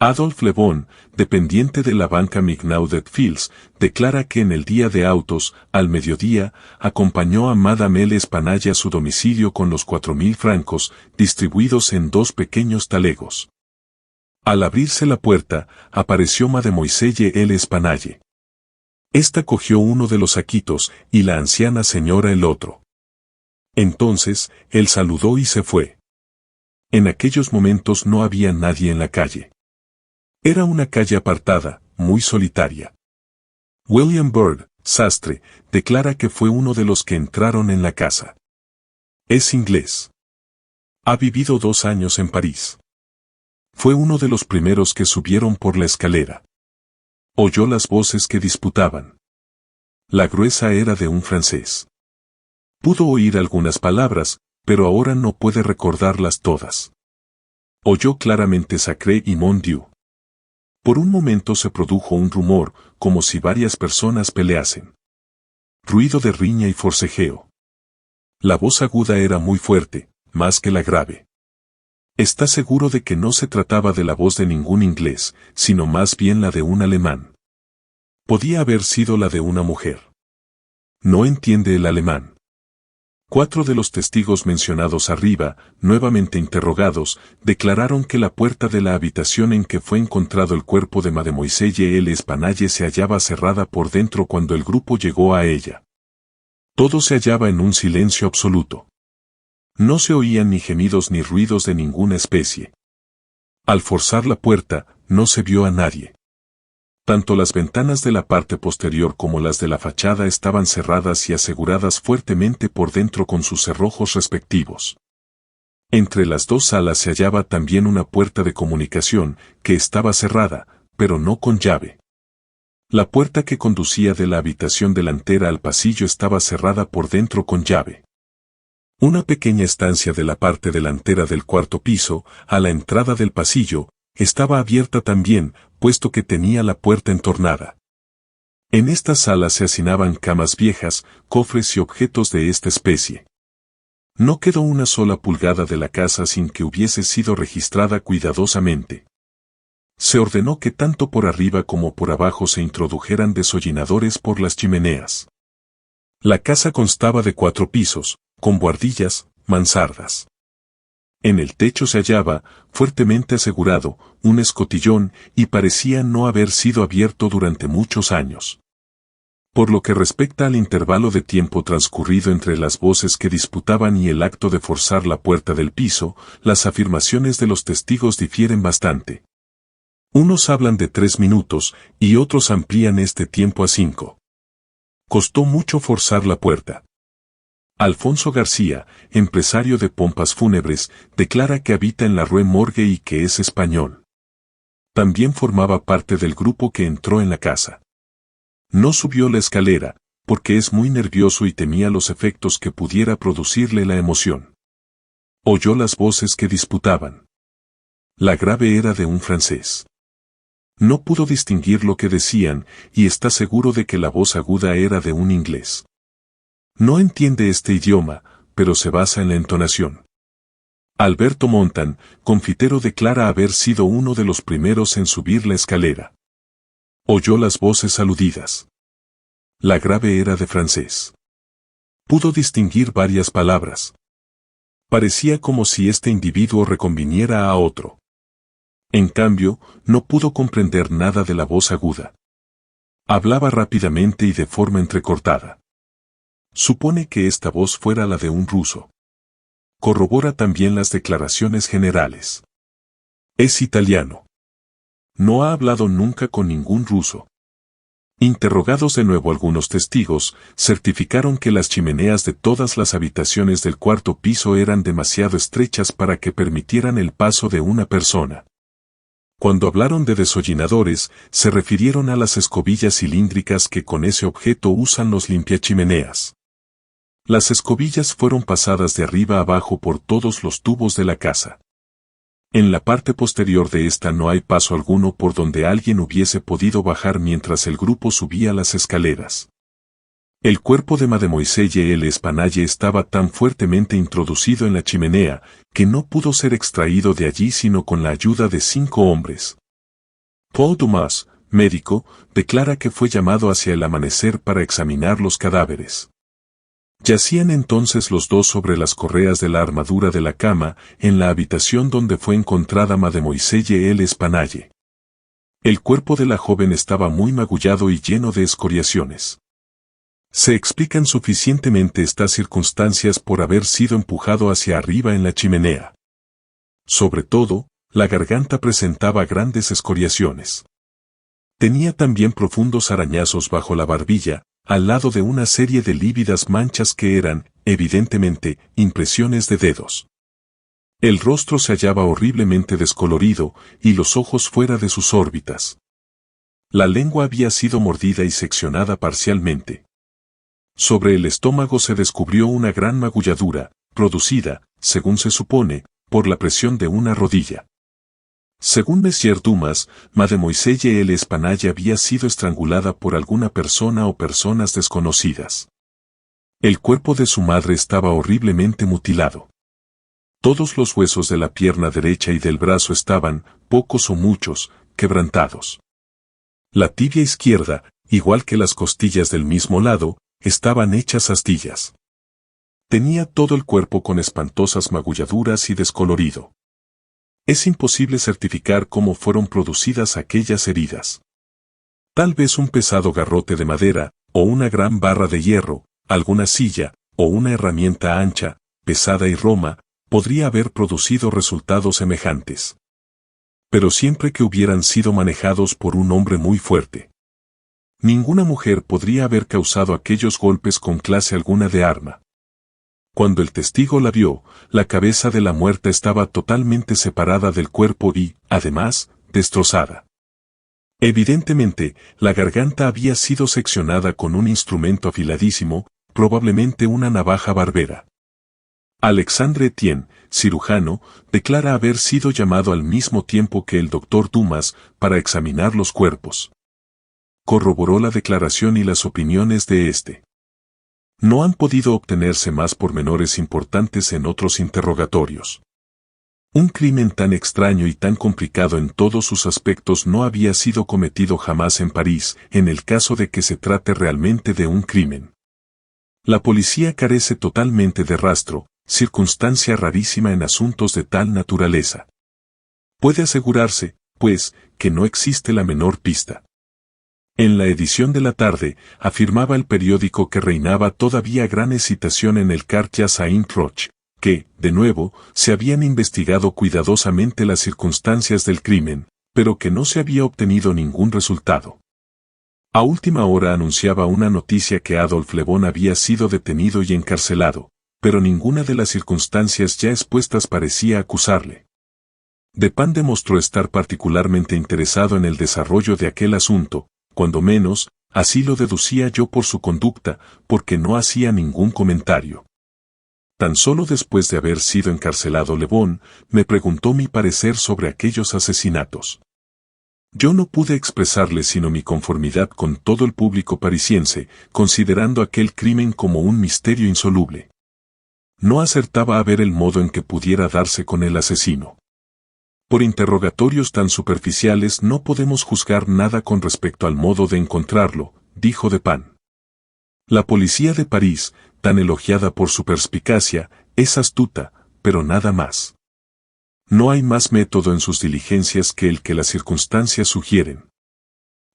Adolphe Le Bon, dependiente de la banca Mignaud et Fils, declara que en el día de autos, al mediodía, acompañó a Madame L. Spanalle a su domicilio con los 4.000 francos, distribuidos en 2 pequeños talegos. Al abrirse la puerta, apareció Mademoiselle L. Spanalle. Esta cogió uno de los saquitos, y la anciana señora el otro. Entonces, él saludó y se fue. En aquellos momentos no había nadie en la calle. Era una calle apartada, muy solitaria. William Bird, sastre, declara que fue uno de los que entraron en la casa. Es inglés. Ha vivido 2 años en París. Fue uno de los primeros que subieron por la escalera. Oyó las voces que disputaban. La gruesa era de un francés. Pudo oír algunas palabras, pero ahora no puede recordarlas todas. Oyó claramente Sacré y Mon Dieu. Por un momento se produjo un rumor, como si varias personas peleasen. Ruido de riña y forcejeo. La voz aguda era muy fuerte, más que la grave. Está seguro de que no se trataba de la voz de ningún inglés, sino más bien la de un alemán. Podía haber sido la de una mujer. No entiende el alemán. 4 de los testigos mencionados arriba, nuevamente interrogados, declararon que la puerta de la habitación en que fue encontrado el cuerpo de Mademoiselle L. Spanalle se hallaba cerrada por dentro cuando el grupo llegó a ella. Todo se hallaba en un silencio absoluto. No se oían ni gemidos ni ruidos de ninguna especie. Al forzar la puerta, no se vio a nadie. Tanto las ventanas de la parte posterior como las de la fachada estaban cerradas y aseguradas fuertemente por dentro con sus cerrojos respectivos. Entre las 2 salas se hallaba también una puerta de comunicación, que estaba cerrada, pero no con llave. La puerta que conducía de la habitación delantera al pasillo estaba cerrada por dentro con llave. Una pequeña estancia de la parte delantera del cuarto piso, a la entrada del pasillo, estaba abierta también, puesto que tenía la puerta entornada. En esta sala se hacinaban camas viejas, cofres y objetos de esta especie. No quedó una sola pulgada de la casa sin que hubiese sido registrada cuidadosamente. Se ordenó que tanto por arriba como por abajo se introdujeran desollinadores por las chimeneas. La casa constaba de 4 pisos, con buhardillas, mansardas. En el techo se hallaba, fuertemente asegurado, un escotillón y parecía no haber sido abierto durante muchos años. Por lo que respecta al intervalo de tiempo transcurrido entre las voces que disputaban y el acto de forzar la puerta del piso, las afirmaciones de los testigos difieren bastante. Unos hablan de 3 minutos y otros amplían este tiempo a 5. Costó mucho forzar la puerta. Alfonso García, empresario de pompas fúnebres, declara que habita en la Rue Morgue y que es español. También formaba parte del grupo que entró en la casa. No subió la escalera, porque es muy nervioso y temía los efectos que pudiera producirle la emoción. Oyó las voces que disputaban. La grave era de un francés. No pudo distinguir lo que decían, y está seguro de que la voz aguda era de un inglés. No entiende este idioma, pero se basa en la entonación. Alberto Montan, confitero, declara haber sido uno de los primeros en subir la escalera. Oyó las voces aludidas. La grave era de francés. Pudo distinguir varias palabras. Parecía como si este individuo reconviniera a otro. En cambio, no pudo comprender nada de la voz aguda. Hablaba rápidamente y de forma entrecortada. Supone que esta voz fuera la de un ruso. Corrobora también las declaraciones generales. Es italiano. No ha hablado nunca con ningún ruso. Interrogados de nuevo algunos testigos, certificaron que las chimeneas de todas las habitaciones del cuarto piso eran demasiado estrechas para que permitieran el paso de una persona. Cuando hablaron de desollinadores, se refirieron a las escobillas cilíndricas que con ese objeto usan los limpiachimeneas. Las escobillas fueron pasadas de arriba a abajo por todos los tubos de la casa. En la parte posterior de esta no hay paso alguno por donde alguien hubiese podido bajar mientras el grupo subía las escaleras. El cuerpo de Mademoiselle L'Espanaye estaba tan fuertemente introducido en la chimenea, que no pudo ser extraído de allí sino con la ayuda de 5 hombres. Paul Dumas, médico, declara que fue llamado hacia el amanecer para examinar los cadáveres. Yacían entonces los dos sobre las correas de la armadura de la cama, en la habitación donde fue encontrada Mademoiselle L'Espanaye. El cuerpo de la joven estaba muy magullado y lleno de escoriaciones. Se explican suficientemente estas circunstancias por haber sido empujado hacia arriba en la chimenea. Sobre todo, la garganta presentaba grandes escoriaciones. Tenía también profundos arañazos bajo la barbilla, al lado de una serie de lívidas manchas que eran, evidentemente, impresiones de dedos. El rostro se hallaba horriblemente descolorido, y los ojos fuera de sus órbitas. La lengua había sido mordida y seccionada parcialmente. Sobre el estómago se descubrió una gran magulladura, producida, según se supone, por la presión de una rodilla. Según Monsieur Dumas, Mademoiselle L'Espanaye había sido estrangulada por alguna persona o personas desconocidas. El cuerpo de su madre estaba horriblemente mutilado. Todos los huesos de la pierna derecha y del brazo estaban, pocos o muchos, quebrantados. La tibia izquierda, igual que las costillas del mismo lado, estaban hechas astillas. Tenía todo el cuerpo con espantosas magulladuras y descolorido. Es imposible certificar cómo fueron producidas aquellas heridas. Tal vez un pesado garrote de madera, o una gran barra de hierro, alguna silla, o una herramienta ancha, pesada y roma, podría haber producido resultados semejantes. Pero siempre que hubieran sido manejados por un hombre muy fuerte. Ninguna mujer podría haber causado aquellos golpes con clase alguna de arma. Cuando el testigo la vio, la cabeza de la muerta estaba totalmente separada del cuerpo y, además, destrozada. Evidentemente, la garganta había sido seccionada con un instrumento afiladísimo, probablemente una navaja barbera. Alexandre Etienne, cirujano, declara haber sido llamado al mismo tiempo que el doctor Dumas para examinar los cuerpos. Corroboró la declaración y las opiniones de este. No han podido obtenerse más pormenores importantes en otros interrogatorios. Un crimen tan extraño y tan complicado en todos sus aspectos no había sido cometido jamás en París, en el caso de que se trate realmente de un crimen. La policía carece totalmente de rastro, circunstancia rarísima en asuntos de tal naturaleza. Puede asegurarse, pues, que no existe la menor pista. En la edición de la tarde, afirmaba el periódico que reinaba todavía gran excitación en el Quartier Saint-Roch, que, de nuevo, se habían investigado cuidadosamente las circunstancias del crimen, pero que no se había obtenido ningún resultado. A última hora anunciaba una noticia que Adolphe Le Bon había sido detenido y encarcelado, pero ninguna de las circunstancias ya expuestas parecía acusarle. Dupin demostró estar particularmente interesado en el desarrollo de aquel asunto, cuando menos, así lo deducía yo por su conducta, porque no hacía ningún comentario. Tan solo después de haber sido encarcelado Le Bon, me preguntó mi parecer sobre aquellos asesinatos. Yo no pude expresarle sino mi conformidad con todo el público parisiense, considerando aquel crimen como un misterio insoluble. No acertaba a ver el modo en que pudiera darse con el asesino. Por interrogatorios tan superficiales no podemos juzgar nada con respecto al modo de encontrarlo, dijo Dupin. La policía de París, tan elogiada por su perspicacia, es astuta, pero nada más. No hay más método en sus diligencias que el que las circunstancias sugieren.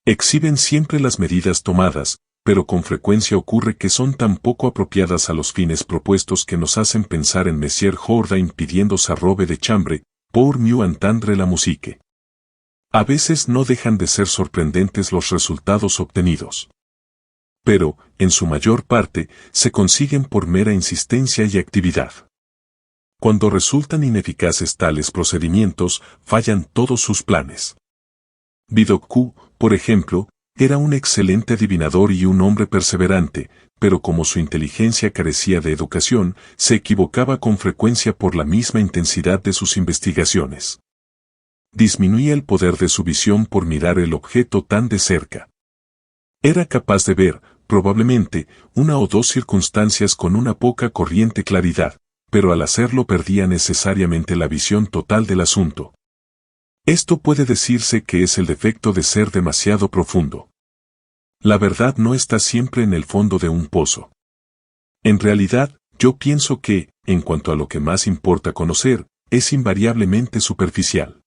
Exhiben siempre las medidas tomadas, pero con frecuencia ocurre que son tan poco apropiadas a los fines propuestos que nos hacen pensar en Monsieur Jourdain pidiendo sa robe de chambre, pour mieux entendre la musique. A veces no dejan de ser sorprendentes los resultados obtenidos. Pero, en su mayor parte, se consiguen por mera insistencia y actividad. Cuando resultan ineficaces tales procedimientos, fallan todos sus planes. Vidocq, por ejemplo, era un excelente adivinador y un hombre perseverante, pero como su inteligencia carecía de educación, se equivocaba con frecuencia por la misma intensidad de sus investigaciones. Disminuía el poder de su visión por mirar el objeto tan de cerca. Era capaz de ver, probablemente, una o dos circunstancias con una poca corriente claridad, pero al hacerlo perdía necesariamente la visión total del asunto. Esto puede decirse que es el defecto de ser demasiado profundo. La verdad no está siempre en el fondo de un pozo. En realidad, yo pienso que, en cuanto a lo que más importa conocer, es invariablemente superficial.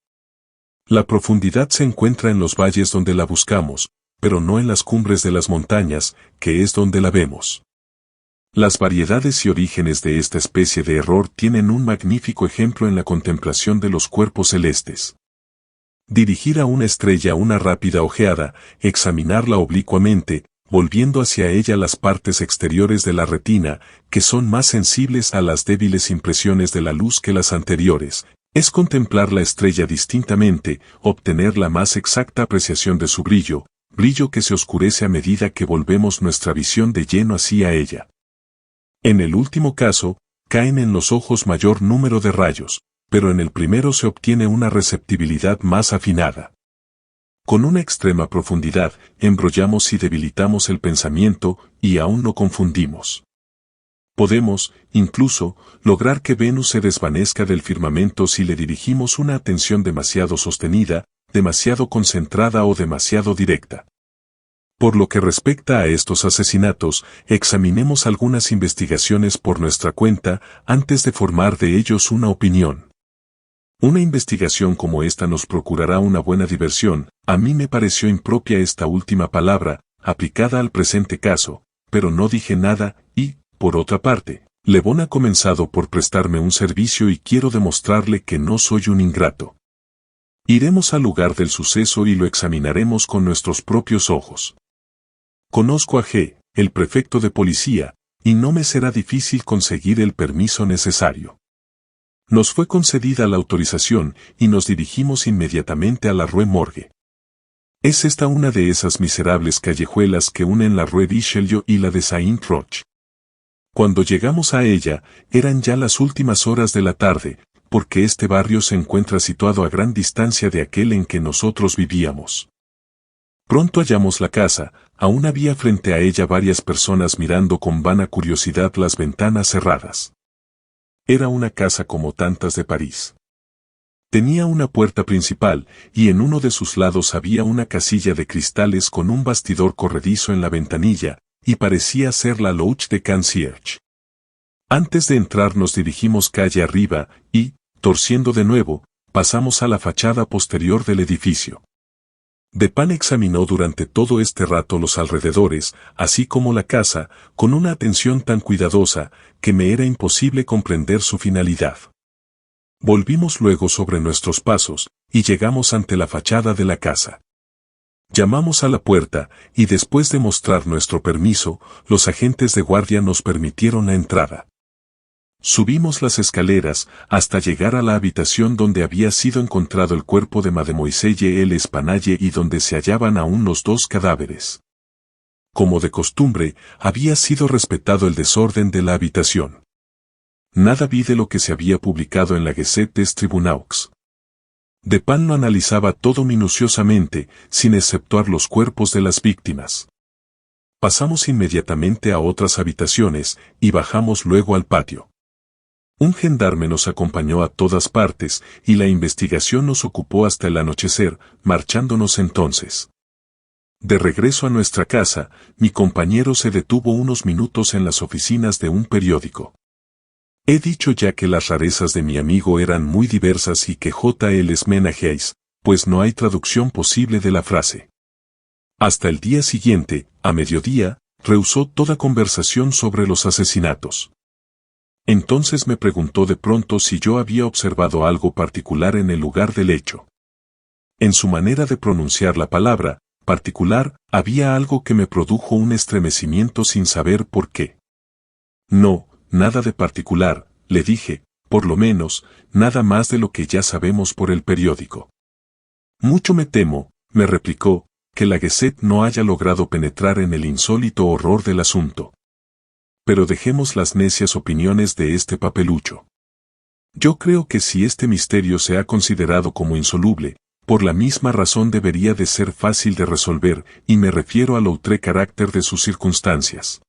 La profundidad se encuentra en los valles donde la buscamos, pero no en las cumbres de las montañas, que es donde la vemos. Las variedades y orígenes de esta especie de error tienen un magnífico ejemplo en la contemplación de los cuerpos celestes. Dirigir a una estrella una rápida ojeada, examinarla oblicuamente, volviendo hacia ella las partes exteriores de la retina, que son más sensibles a las débiles impresiones de la luz que las anteriores, es contemplar la estrella distintamente, obtener la más exacta apreciación de su brillo, brillo que se oscurece a medida que volvemos nuestra visión de lleno hacia ella. En el último caso, caen en los ojos mayor número de rayos, pero en el primero se obtiene una receptibilidad más afinada. Con una extrema profundidad, embrollamos y debilitamos el pensamiento, y aún no confundimos. Podemos, incluso, lograr que Venus se desvanezca del firmamento si le dirigimos una atención demasiado sostenida, demasiado concentrada o demasiado directa. Por lo que respecta a estos asesinatos, examinemos algunas investigaciones por nuestra cuenta antes de formar de ellos una opinión. Una investigación como esta nos procurará una buena diversión. A mí me pareció impropia esta última palabra, aplicada al presente caso, pero no dije nada, y, por otra parte, Le Bon ha comenzado por prestarme un servicio y quiero demostrarle que no soy un ingrato. Iremos al lugar del suceso y lo examinaremos con nuestros propios ojos. Conozco a G., el prefecto de policía, y no me será difícil conseguir el permiso necesario. Nos fue concedida la autorización y nos dirigimos inmediatamente a la Rue Morgue. Es esta una de esas miserables callejuelas que unen la Rue Richelieu y la de Saint-Roch. Cuando llegamos a ella, eran ya las últimas horas de la tarde, porque este barrio se encuentra situado a gran distancia de aquel en que nosotros vivíamos. Pronto hallamos la casa, aún había frente a ella varias personas mirando con vana curiosidad las ventanas cerradas. Era una casa como tantas de París. Tenía una puerta principal, y en uno de sus lados había una casilla de cristales con un bastidor corredizo en la ventanilla, y parecía ser la loge de concierge. Antes de entrar nos dirigimos calle arriba, y, torciendo de nuevo, pasamos a la fachada posterior del edificio. Dupin examinó durante todo este rato los alrededores, así como la casa, con una atención tan cuidadosa, que me era imposible comprender su finalidad. Volvimos luego sobre nuestros pasos, y llegamos ante la fachada de la casa. Llamamos a la puerta, y después de mostrar nuestro permiso, los agentes de guardia nos permitieron la entrada. Subimos las escaleras, hasta llegar a la habitación donde había sido encontrado el cuerpo de Mademoiselle L'Espanaye y donde se hallaban aún los dos cadáveres. Como de costumbre, había sido respetado el desorden de la habitación. Nada vi de lo que se había publicado en la Gazette des Tribunaux. Dupin lo analizaba todo minuciosamente, sin exceptuar los cuerpos de las víctimas. Pasamos inmediatamente a otras habitaciones, y bajamos luego al patio. Un gendarme nos acompañó a todas partes, y la investigación nos ocupó hasta el anochecer, marchándonos entonces. De regreso a nuestra casa, mi compañero se detuvo unos minutos en las oficinas de un periódico. He dicho ya que las rarezas de mi amigo eran muy diversas y que J.L. Menageis, pues no hay traducción posible de la frase. Hasta el día siguiente, a mediodía, rehusó toda conversación sobre los asesinatos. Entonces me preguntó de pronto si yo había observado algo particular en el lugar del hecho. En su manera de pronunciar la palabra, particular, había algo que me produjo un estremecimiento sin saber por qué. No, nada de particular, le dije, por lo menos, nada más de lo que ya sabemos por el periódico. Mucho me temo, me replicó, que la Gazette no haya logrado penetrar en el insólito horror del asunto. Pero dejemos las necias opiniones de este papelucho. Yo creo que si este misterio se ha considerado como insoluble, por la misma razón debería de ser fácil de resolver, y me refiero al outré carácter de sus circunstancias.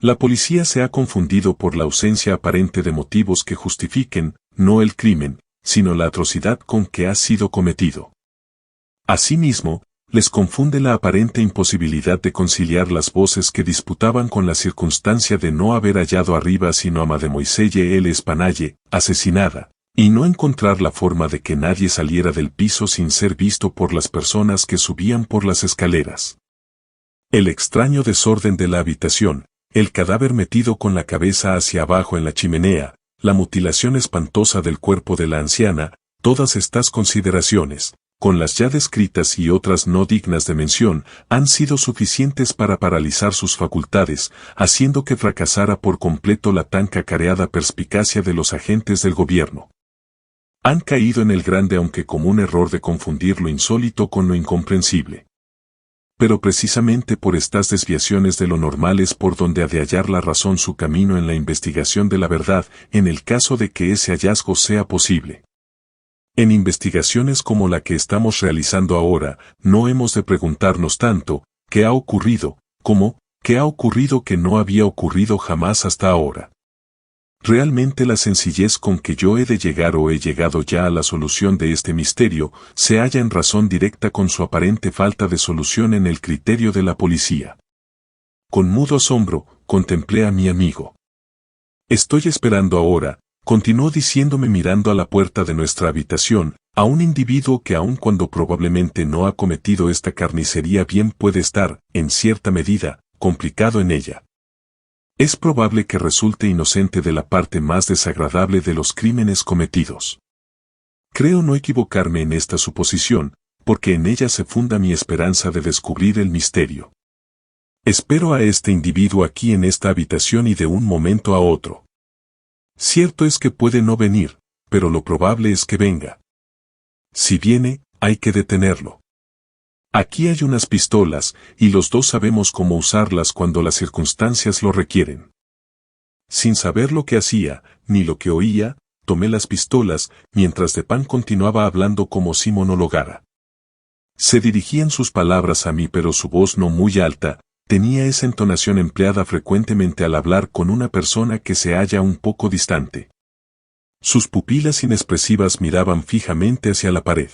La policía se ha confundido por la ausencia aparente de motivos que justifiquen, no el crimen, sino la atrocidad con que ha sido cometido. Asimismo, les confunde la aparente imposibilidad de conciliar las voces que disputaban con la circunstancia de no haber hallado arriba sino a Mademoiselle L'Espanaye, asesinada, y no encontrar la forma de que nadie saliera del piso sin ser visto por las personas que subían por las escaleras. El extraño desorden de la habitación, el cadáver metido con la cabeza hacia abajo en la chimenea, la mutilación espantosa del cuerpo de la anciana, todas estas consideraciones, con las ya descritas y otras no dignas de mención, han sido suficientes para paralizar sus facultades, haciendo que fracasara por completo la tan cacareada perspicacia de los agentes del gobierno. Han caído en el grande aunque común error de confundir lo insólito con lo incomprensible. Pero precisamente por estas desviaciones de lo normal es por donde ha de hallar la razón su camino en la investigación de la verdad, en el caso de que ese hallazgo sea posible. En investigaciones como la que estamos realizando ahora, no hemos de preguntarnos tanto, ¿qué ha ocurrido?, como, ¿qué ha ocurrido que no había ocurrido jamás hasta ahora? Realmente la sencillez con que yo he de llegar o he llegado ya a la solución de este misterio, se halla en razón directa con su aparente falta de solución en el criterio de la policía. Con mudo asombro, contemplé a mi amigo. Estoy esperando ahora, continuó diciéndome mirando a la puerta de nuestra habitación, a un individuo que aun cuando probablemente no ha cometido esta carnicería bien puede estar, en cierta medida, complicado en ella. Es probable que resulte inocente de la parte más desagradable de los crímenes cometidos. Creo no equivocarme en esta suposición, porque en ella se funda mi esperanza de descubrir el misterio. Espero a este individuo aquí en esta habitación y de un momento a otro. Cierto es que puede no venir, pero lo probable es que venga. Si viene, hay que detenerlo. Aquí hay unas pistolas, y los dos sabemos cómo usarlas cuando las circunstancias lo requieren. Sin saber lo que hacía, ni lo que oía, tomé las pistolas, mientras Dupin continuaba hablando como si monologara. Se dirigían sus palabras a mí, pero su voz no muy alta, tenía esa entonación empleada frecuentemente al hablar con una persona que se halla un poco distante. Sus pupilas inexpresivas miraban fijamente hacia la pared.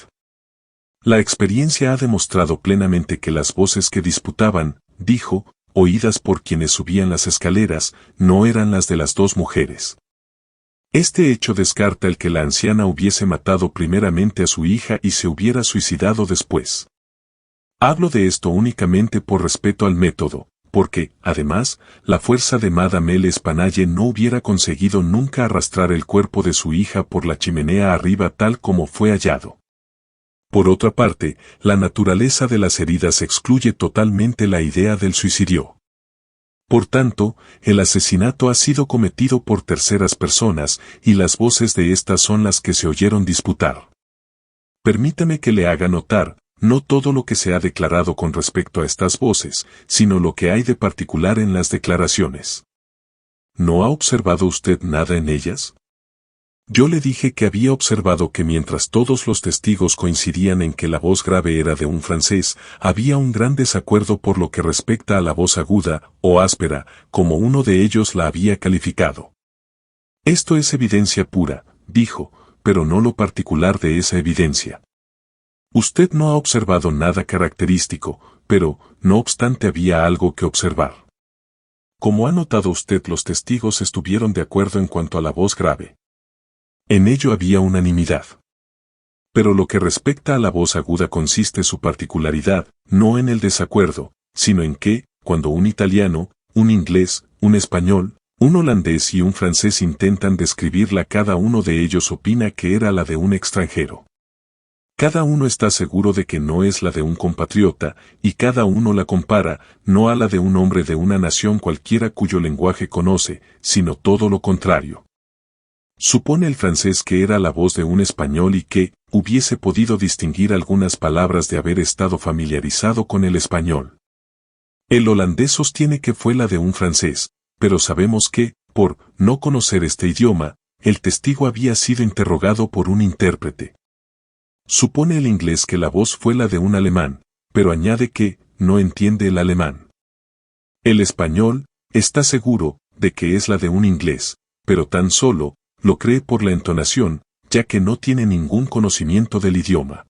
La experiencia ha demostrado plenamente que las voces que disputaban, dijo, oídas por quienes subían las escaleras, no eran las de las dos mujeres. Este hecho descarta el que la anciana hubiese matado primeramente a su hija y se hubiera suicidado después. Hablo de esto únicamente por respeto al método, porque, además, la fuerza de Madame L'Espanaye no hubiera conseguido nunca arrastrar el cuerpo de su hija por la chimenea arriba tal como fue hallado. Por otra parte, la naturaleza de las heridas excluye totalmente la idea del suicidio. Por tanto, el asesinato ha sido cometido por terceras personas, y las voces de estas son las que se oyeron disputar. Permítame que le haga notar, no todo lo que se ha declarado con respecto a estas voces, sino lo que hay de particular en las declaraciones. ¿No ha observado usted nada en ellas? Yo le dije que había observado que mientras todos los testigos coincidían en que la voz grave era de un francés, había un gran desacuerdo por lo que respecta a la voz aguda, o áspera, como uno de ellos la había calificado. Esto es evidencia pura, dijo, pero no lo particular de esa evidencia. Usted no ha observado nada característico, pero, no obstante, había algo que observar. Como ha notado usted, los testigos estuvieron de acuerdo en cuanto a la voz grave. En ello había unanimidad. Pero lo que respecta a la voz aguda consiste su particularidad, no en el desacuerdo, sino en que, cuando un italiano, un inglés, un español, un holandés y un francés intentan describirla, cada uno de ellos opina que era la de un extranjero. Cada uno está seguro de que no es la de un compatriota, y cada uno la compara, no a la de un hombre de una nación cualquiera cuyo lenguaje conoce, sino todo lo contrario. Supone el francés que era la voz de un español y que, hubiese podido distinguir algunas palabras de haber estado familiarizado con el español. El holandés sostiene que fue la de un francés, pero sabemos que, por no conocer este idioma, el testigo había sido interrogado por un intérprete. Supone el inglés que la voz fue la de un alemán, pero añade que no entiende el alemán. El español está seguro de que es la de un inglés, pero tan solo lo cree por la entonación, ya que no tiene ningún conocimiento del idioma.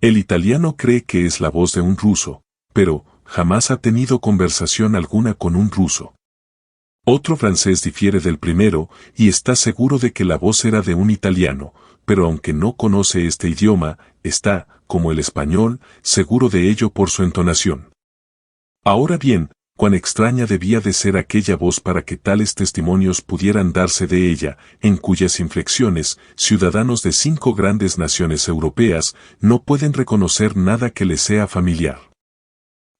El italiano cree que es la voz de un ruso, pero jamás ha tenido conversación alguna con un ruso. Otro francés difiere del primero y está seguro de que la voz era de un italiano, pero aunque no conoce este idioma, está, como el español, seguro de ello por su entonación. Ahora bien, cuán extraña debía de ser aquella voz para que tales testimonios pudieran darse de ella, en cuyas inflexiones, ciudadanos de 5 grandes naciones europeas, no pueden reconocer nada que les sea familiar.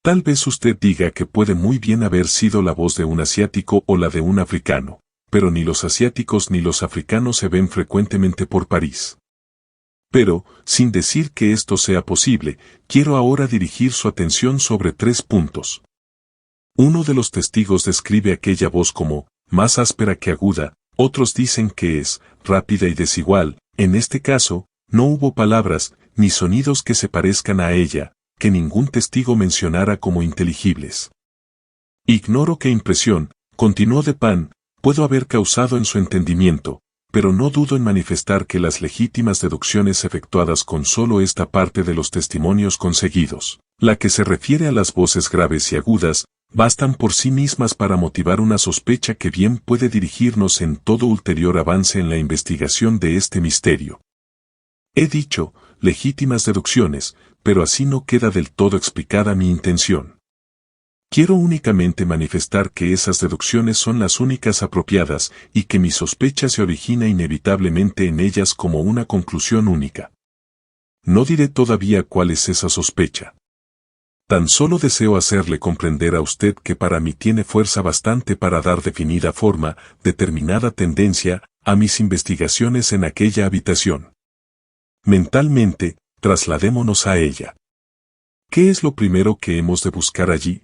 Tal vez usted diga que puede muy bien haber sido la voz de un asiático o la de un africano, pero ni los asiáticos ni los africanos se ven frecuentemente por París. Pero, sin decir que esto sea posible, quiero ahora dirigir su atención sobre 3 puntos. Uno de los testigos describe aquella voz como más áspera que aguda, otros dicen que es rápida y desigual. En este caso, no hubo palabras ni sonidos que se parezcan a ella, que ningún testigo mencionara como inteligibles. Ignoro qué impresión, continuó Dupin, puedo haber causado en su entendimiento, pero no dudo en manifestar que las legítimas deducciones efectuadas con solo esta parte de los testimonios conseguidos, la que se refiere a las voces graves y agudas, bastan por sí mismas para motivar una sospecha que bien puede dirigirnos en todo ulterior avance en la investigación de este misterio. He dicho, legítimas deducciones, pero así no queda del todo explicada mi intención. Quiero únicamente manifestar que esas deducciones son las únicas apropiadas y que mi sospecha se origina inevitablemente en ellas como una conclusión única. No diré todavía cuál es esa sospecha. Tan solo deseo hacerle comprender a usted que para mí tiene fuerza bastante para dar definida forma, determinada tendencia, a mis investigaciones en aquella habitación. Mentalmente, trasladémonos a ella. ¿Qué es lo primero que hemos de buscar allí?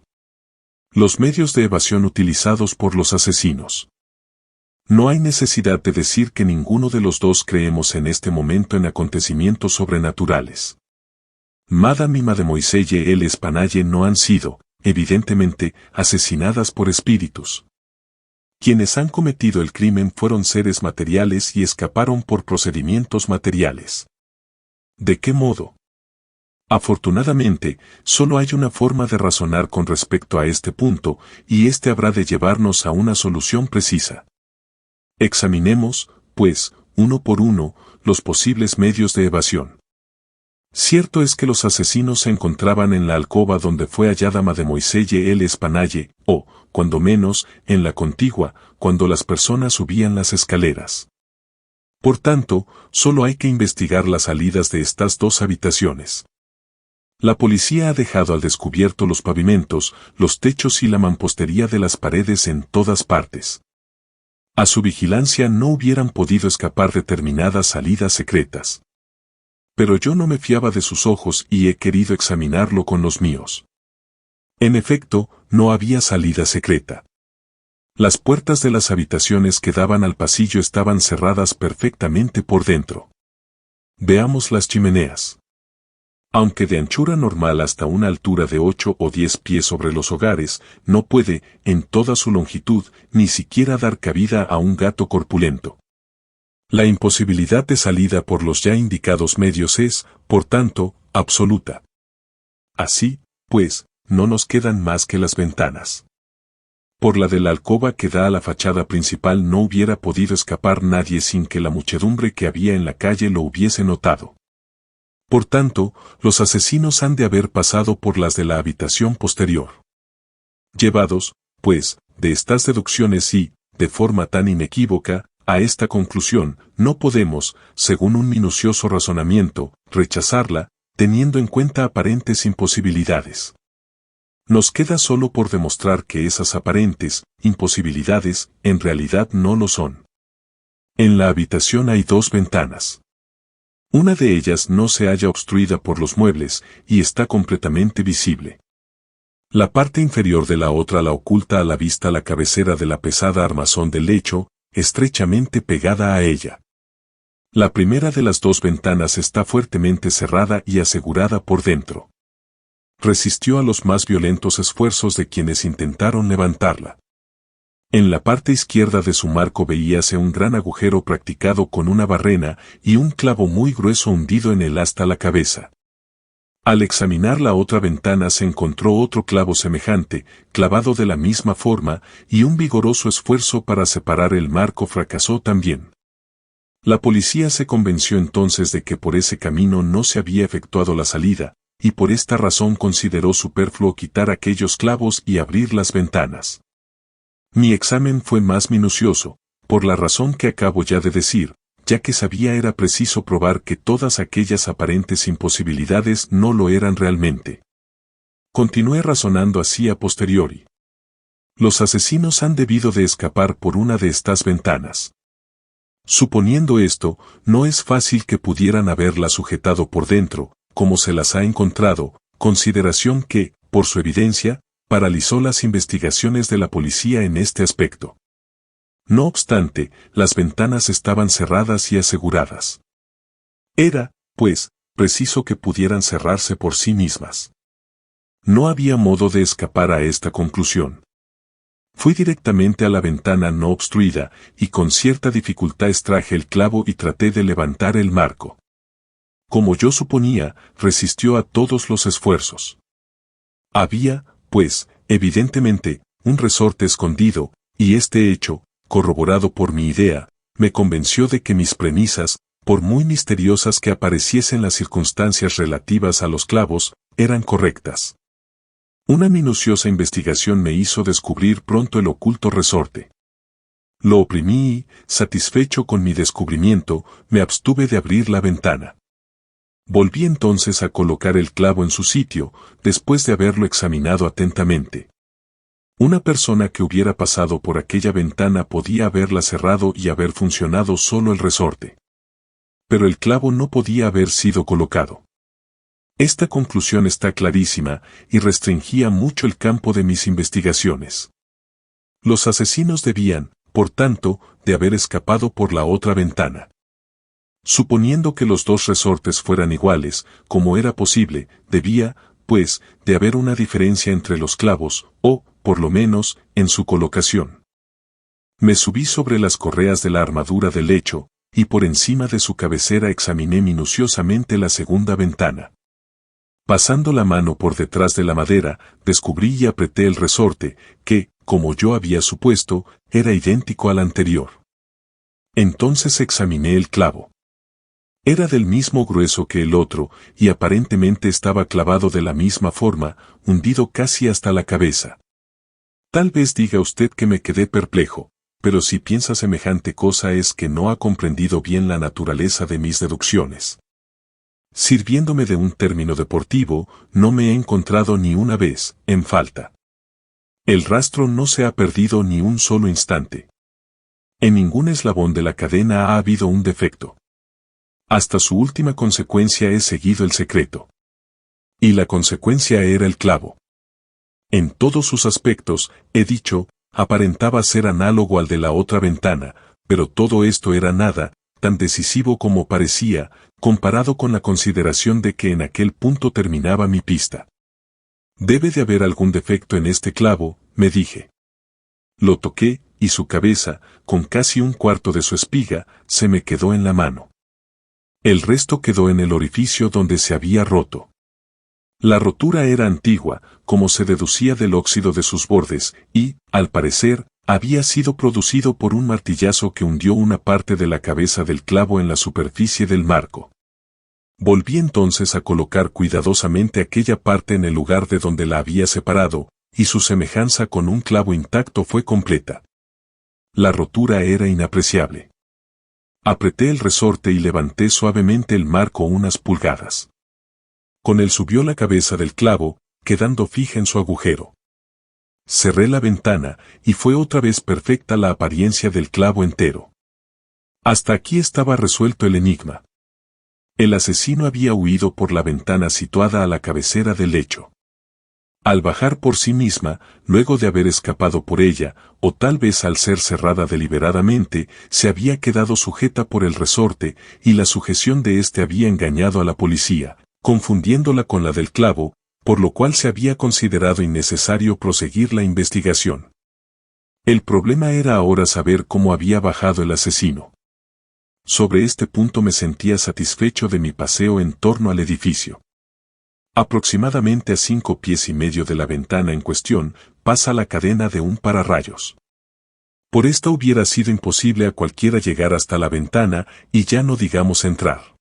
Los medios de evasión utilizados por los asesinos. No hay necesidad de decir que ninguno de los dos creemos en este momento en acontecimientos sobrenaturales. Madame y Mademoiselle L'Espanaye no han sido, evidentemente, asesinadas por espíritus. Quienes han cometido el crimen fueron seres materiales y escaparon por procedimientos materiales. ¿De qué modo? Afortunadamente, solo hay una forma de razonar con respecto a este punto, y este habrá de llevarnos a una solución precisa. Examinemos, pues, uno por uno, los posibles medios de evasión. Cierto es que los asesinos se encontraban en la alcoba donde fue hallada Mademoiselle L'Espanaye, o, cuando menos, en la contigua, cuando las personas subían las escaleras. Por tanto, solo hay que investigar las salidas de estas dos habitaciones. La policía ha dejado al descubierto los pavimentos, los techos y la mampostería de las paredes en todas partes. A su vigilancia no hubieran podido escapar determinadas salidas secretas. Pero yo no me fiaba de sus ojos y he querido examinarlo con los míos. En efecto, no había salida secreta. Las puertas de las habitaciones que daban al pasillo estaban cerradas perfectamente por dentro. Veamos las chimeneas. Aunque de anchura normal hasta una altura de 8 o 10 pies sobre los hogares, no puede, en toda su longitud, ni siquiera dar cabida a un gato corpulento. La imposibilidad de salida por los ya indicados medios es, por tanto, absoluta. Así, pues, no nos quedan más que las ventanas. Por la de la alcoba que da a la fachada principal no hubiera podido escapar nadie sin que la muchedumbre que había en la calle lo hubiese notado. Por tanto, los asesinos han de haber pasado por las de la habitación posterior. Llevados, pues, de estas deducciones y, de forma tan inequívoca, a esta conclusión, no podemos, según un minucioso razonamiento, rechazarla, teniendo en cuenta aparentes imposibilidades. Nos queda solo por demostrar que esas aparentes imposibilidades en realidad no lo son. En la habitación hay dos ventanas. Una de ellas no se halla obstruida por los muebles y está completamente visible. La parte inferior de la otra la oculta a la vista la cabecera de la pesada armazón del lecho, estrechamente pegada a ella. La primera de las dos ventanas está fuertemente cerrada y asegurada por dentro. Resistió a los más violentos esfuerzos de quienes intentaron levantarla. En la parte izquierda de su marco veíase un gran agujero practicado con una barrena y un clavo muy grueso hundido en él hasta la cabeza. Al examinar la otra ventana se encontró otro clavo semejante, clavado de la misma forma, y un vigoroso esfuerzo para separar el marco fracasó también. La policía se convenció entonces de que por ese camino no se había efectuado la salida, y por esta razón consideró superfluo quitar aquellos clavos y abrir las ventanas. Mi examen fue más minucioso, por la razón que acabo ya de decir, ya que sabía era preciso probar que todas aquellas aparentes imposibilidades no lo eran realmente. Continué razonando así a posteriori. Los asesinos han debido de escapar por una de estas ventanas. Suponiendo esto, no es fácil que pudieran haberla sujetado por dentro, como se las ha encontrado, consideración que, por su evidencia, paralizó las investigaciones de la policía en este aspecto. No obstante, las ventanas estaban cerradas y aseguradas. Era, pues, preciso que pudieran cerrarse por sí mismas. No había modo de escapar a esta conclusión. Fui directamente a la ventana no obstruida, y con cierta dificultad extraje el clavo y traté de levantar el marco. Como yo suponía, resistió a todos los esfuerzos. Había, pues, evidentemente, un resorte escondido, y este hecho, corroborado por mi idea, me convenció de que mis premisas, por muy misteriosas que apareciesen las circunstancias relativas a los clavos, eran correctas. Una minuciosa investigación me hizo descubrir pronto el oculto resorte. Lo oprimí y, satisfecho con mi descubrimiento, me abstuve de abrir la ventana. Volví entonces a colocar el clavo en su sitio, después de haberlo examinado atentamente. Una persona que hubiera pasado por aquella ventana podía haberla cerrado y haber funcionado solo el resorte. Pero el clavo no podía haber sido colocado. Esta conclusión está clarísima y restringía mucho el campo de mis investigaciones. Los asesinos debían, por tanto, de haber escapado por la otra ventana. Suponiendo que los dos resortes fueran iguales, como era posible, debía, pues, de haber una diferencia entre los clavos, o, por lo menos, en su colocación. Me subí sobre las correas de la armadura del lecho, y por encima de su cabecera examiné minuciosamente la segunda ventana. Pasando la mano por detrás de la madera, descubrí y apreté el resorte, que, como yo había supuesto, era idéntico al anterior. Entonces examiné el clavo. Era del mismo grueso que el otro, y aparentemente estaba clavado de la misma forma, hundido casi hasta la cabeza. Tal vez diga usted que me quedé perplejo, pero si piensa semejante cosa es que no ha comprendido bien la naturaleza de mis deducciones. Sirviéndome de un término deportivo, no me he encontrado ni una vez en falta. El rastro no se ha perdido ni un solo instante. En ningún eslabón de la cadena ha habido un defecto. Hasta su última consecuencia he seguido el secreto. Y la consecuencia era el clavo. En todos sus aspectos, he dicho, aparentaba ser análogo al de la otra ventana, pero todo esto era nada, tan decisivo como parecía, comparado con la consideración de que en aquel punto terminaba mi pista. Debe de haber algún defecto en este clavo, me dije. Lo toqué, y su cabeza, con casi un cuarto de su espiga, se me quedó en la mano. El resto quedó en el orificio donde se había roto. La rotura era antigua, como se deducía del óxido de sus bordes, y, al parecer, había sido producido por un martillazo que hundió una parte de la cabeza del clavo en la superficie del marco. Volví entonces a colocar cuidadosamente aquella parte en el lugar de donde la había separado, y su semejanza con un clavo intacto fue completa. La rotura era inapreciable. Apreté el resorte y levanté suavemente el marco unas pulgadas. Con él subió la cabeza del clavo, quedando fija en su agujero. Cerré la ventana, y fue otra vez perfecta la apariencia del clavo entero. Hasta aquí estaba resuelto el enigma. El asesino había huido por la ventana situada a la cabecera del lecho. Al bajar por sí misma, luego de haber escapado por ella, o tal vez al ser cerrada deliberadamente, se había quedado sujeta por el resorte, y la sujeción de éste había engañado a la policía, confundiéndola con la del clavo, por lo cual se había considerado innecesario proseguir la investigación. El problema era ahora saber cómo había bajado el asesino. Sobre este punto me sentía satisfecho de mi paseo en torno al edificio. Aproximadamente a 5 pies y medio de la ventana en cuestión, pasa la cadena de un pararrayos. Por esta hubiera sido imposible a cualquiera llegar hasta la ventana, y ya no digamos entrar.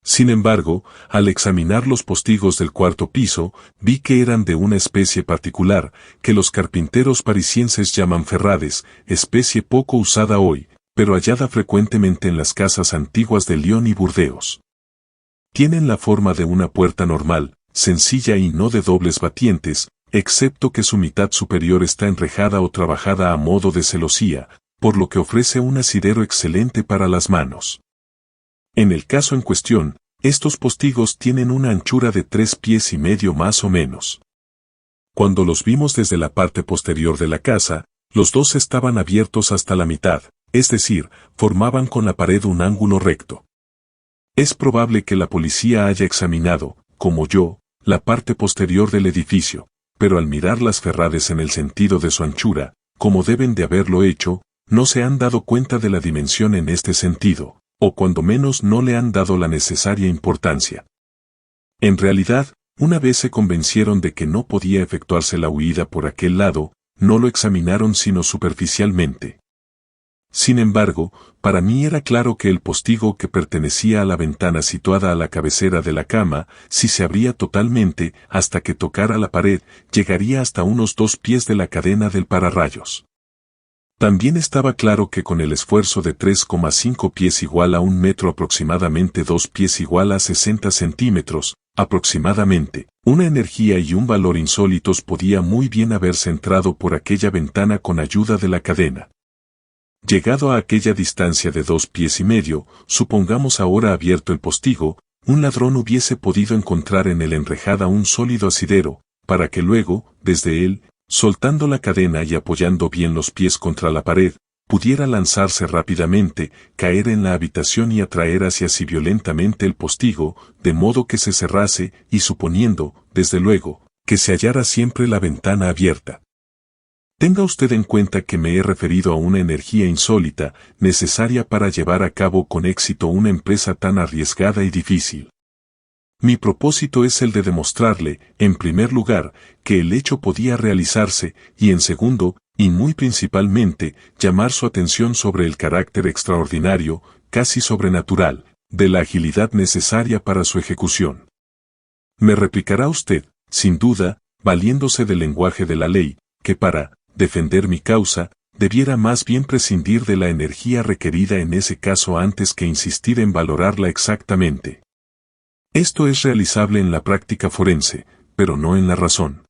Sin embargo, al examinar los postigos del cuarto piso, vi que eran de una especie particular, que los carpinteros parisienses llaman ferrades, especie poco usada hoy, pero hallada frecuentemente en las casas antiguas de Lyon y Burdeos. Tienen la forma de una puerta normal, sencilla y no de dobles batientes, excepto que su mitad superior está enrejada o trabajada a modo de celosía, por lo que ofrece un asidero excelente para las manos. En el caso en cuestión, estos postigos tienen una anchura de 3 pies y medio más o menos. Cuando los vimos desde la parte posterior de la casa, los dos estaban abiertos hasta la mitad, es decir, formaban con la pared un ángulo recto. Es probable que la policía haya examinado, como yo, la parte posterior del edificio, pero al mirar las ferrades en el sentido de su anchura, como deben de haberlo hecho, no se han dado cuenta de la dimensión en este sentido, o cuando menos no le han dado la necesaria importancia. En realidad, una vez se convencieron de que no podía efectuarse la huida por aquel lado, no lo examinaron sino superficialmente. Sin embargo, para mí era claro que el postigo que pertenecía a la ventana situada a la cabecera de la cama, si se abría totalmente, hasta que tocara la pared, llegaría hasta unos 2 pies de la cadena del pararrayos. También estaba claro que con el esfuerzo de 3,5 pies igual a 1 metro aproximadamente 2 pies igual a 60 centímetros, aproximadamente, una energía y un valor insólitos podía muy bien haberse entrado por aquella ventana con ayuda de la cadena. Llegado a aquella distancia de 2 pies y medio, supongamos ahora abierto el postigo, un ladrón hubiese podido encontrar en el enrejada un sólido asidero, para que luego, desde él, soltando la cadena y apoyando bien los pies contra la pared, pudiera lanzarse rápidamente, caer en la habitación y atraer hacia sí violentamente el postigo, de modo que se cerrase, y suponiendo, desde luego, que se hallara siempre la ventana abierta. Tenga usted en cuenta que me he referido a una energía insólita, necesaria para llevar a cabo con éxito una empresa tan arriesgada y difícil. Mi propósito es el de demostrarle, en primer lugar, que el hecho podía realizarse, y en segundo, y muy principalmente, llamar su atención sobre el carácter extraordinario, casi sobrenatural, de la agilidad necesaria para su ejecución. Me replicará usted, sin duda, valiéndose del lenguaje de la ley, que para defender mi causa, debiera más bien prescindir de la energía requerida en ese caso antes que insistir en valorarla exactamente. Esto es realizable en la práctica forense, pero no en la razón.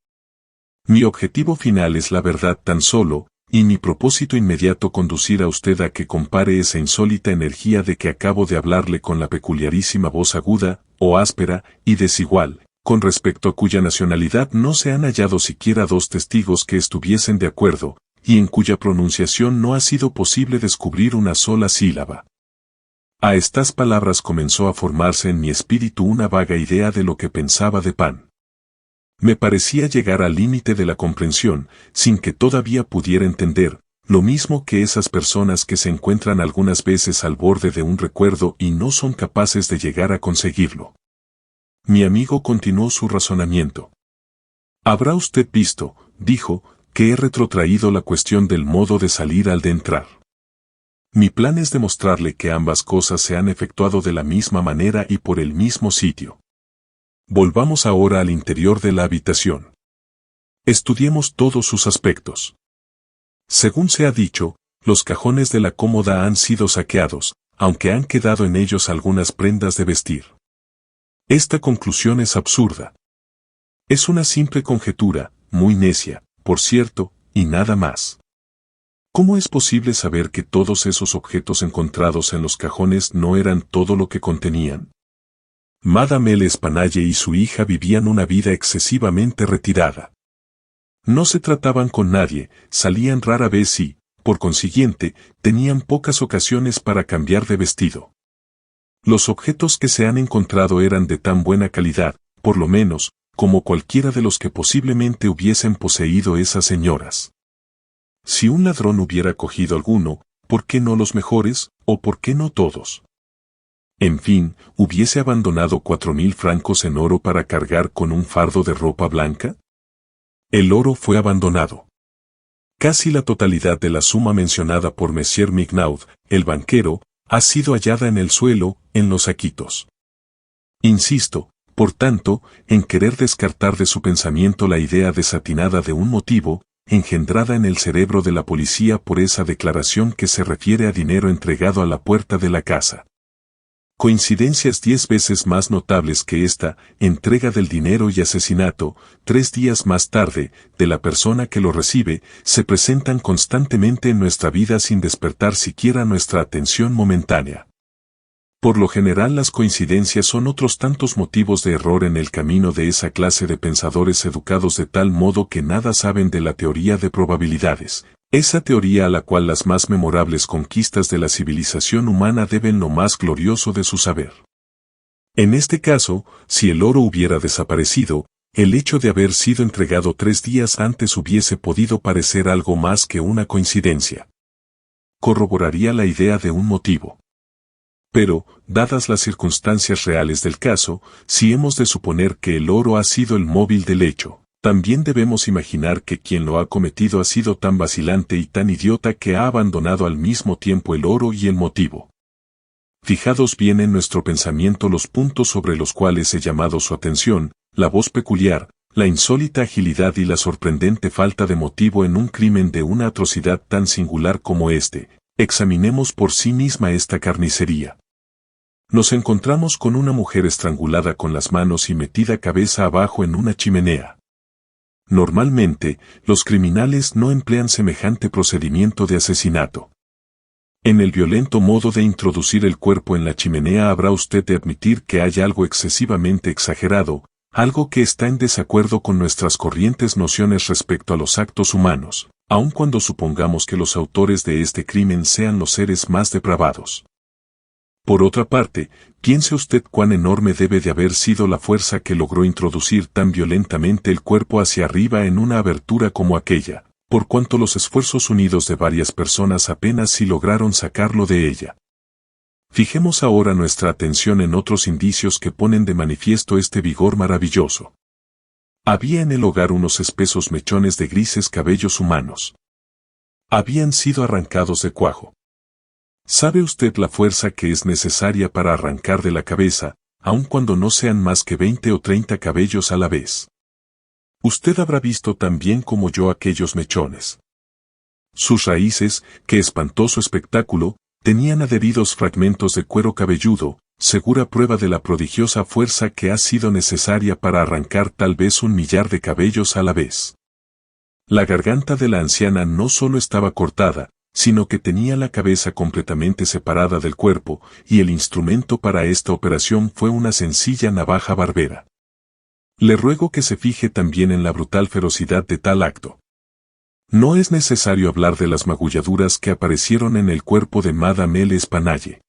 Mi objetivo final es la verdad tan solo, y mi propósito inmediato conducir a usted a que compare esa insólita energía de que acabo de hablarle con la peculiarísima voz aguda, o áspera, y desigual, con respecto a cuya nacionalidad no se han hallado siquiera dos testigos que estuviesen de acuerdo, y en cuya pronunciación no ha sido posible descubrir una sola sílaba. A estas palabras comenzó a formarse en mi espíritu una vaga idea de lo que pensaba de Pan. Me parecía llegar al límite de la comprensión, sin que todavía pudiera entender, lo mismo que esas personas que se encuentran algunas veces al borde de un recuerdo y no son capaces de llegar a conseguirlo. Mi amigo continuó su razonamiento. Habrá usted visto, dijo, que he retrotraído la cuestión del modo de salir al de entrar. Mi plan es demostrarle que ambas cosas se han efectuado de la misma manera y por el mismo sitio. Volvamos ahora al interior de la habitación. Estudiemos todos sus aspectos. Según se ha dicho, los cajones de la cómoda han sido saqueados, aunque han quedado en ellos algunas prendas de vestir. Esta conclusión es absurda. Es una simple conjetura, muy necia, por cierto, y nada más. ¿Cómo es posible saber que todos esos objetos encontrados en los cajones no eran todo lo que contenían? Madame L'Espanaye y su hija vivían una vida excesivamente retirada. No se trataban con nadie, salían rara vez y, por consiguiente, tenían pocas ocasiones para cambiar de vestido. Los objetos que se han encontrado eran de tan buena calidad, por lo menos, como cualquiera de los que posiblemente hubiesen poseído esas señoras. Si un ladrón hubiera cogido alguno, ¿por qué no los mejores, o por qué no todos? En fin, ¿hubiese abandonado 4.000 francos en oro para cargar con un fardo de ropa blanca? El oro fue abandonado. Casi la totalidad de la suma mencionada por Monsieur Mignaud, el banquero, ha sido hallada en el suelo, en los saquitos. Insisto, por tanto, en querer descartar de su pensamiento la idea desatinada de un motivo, engendrada en el cerebro de la policía por esa declaración que se refiere a dinero entregado a la puerta de la casa. Coincidencias 10 veces más notables que esta, entrega del dinero y asesinato, 3 días más tarde, de la persona que lo recibe, se presentan constantemente en nuestra vida sin despertar siquiera nuestra atención momentánea. Por lo general las coincidencias son otros tantos motivos de error en el camino de esa clase de pensadores educados de tal modo que nada saben de la teoría de probabilidades, esa teoría a la cual las más memorables conquistas de la civilización humana deben lo más glorioso de su saber. En este caso, si el oro hubiera desaparecido, el hecho de haber sido entregado 3 días antes hubiese podido parecer algo más que una coincidencia. Corroboraría la idea de un motivo. Pero, dadas las circunstancias reales del caso, si hemos de suponer que el oro ha sido el móvil del hecho, también debemos imaginar que quien lo ha cometido ha sido tan vacilante y tan idiota que ha abandonado al mismo tiempo el oro y el motivo. Fijados bien en nuestro pensamiento los puntos sobre los cuales he llamado su atención, la voz peculiar, la insólita agilidad y la sorprendente falta de motivo en un crimen de una atrocidad tan singular como este. Examinemos por sí misma esta carnicería. Nos encontramos con una mujer estrangulada con las manos y metida cabeza abajo en una chimenea. Normalmente, los criminales no emplean semejante procedimiento de asesinato. En el violento modo de introducir el cuerpo en la chimenea habrá usted de admitir que hay algo excesivamente exagerado, algo que está en desacuerdo con nuestras corrientes nociones respecto a los actos humanos, aun cuando supongamos que los autores de este crimen sean los seres más depravados. Por otra parte, piense usted cuán enorme debe de haber sido la fuerza que logró introducir tan violentamente el cuerpo hacia arriba en una abertura como aquella, por cuanto los esfuerzos unidos de varias personas apenas si lograron sacarlo de ella. Fijemos ahora nuestra atención en otros indicios que ponen de manifiesto este vigor maravilloso. Había en el hogar unos espesos mechones de grises cabellos humanos. Habían sido arrancados de cuajo. ¿Sabe usted la fuerza que es necesaria para arrancar de la cabeza, aun cuando no sean más que 20 o 30 cabellos a la vez? Usted habrá visto tan bien como yo aquellos mechones. Sus raíces, qué espantoso espectáculo, tenían adheridos fragmentos de cuero cabelludo, segura prueba de la prodigiosa fuerza que ha sido necesaria para arrancar tal vez 1 millar de cabellos a la vez. La garganta de la anciana no solo estaba cortada, sino que tenía la cabeza completamente separada del cuerpo, y el instrumento para esta operación fue una sencilla navaja barbera. Le ruego que se fije también en la brutal ferocidad de tal acto. No es necesario hablar de las magulladuras que aparecieron en el cuerpo de Madame L. Espanaye.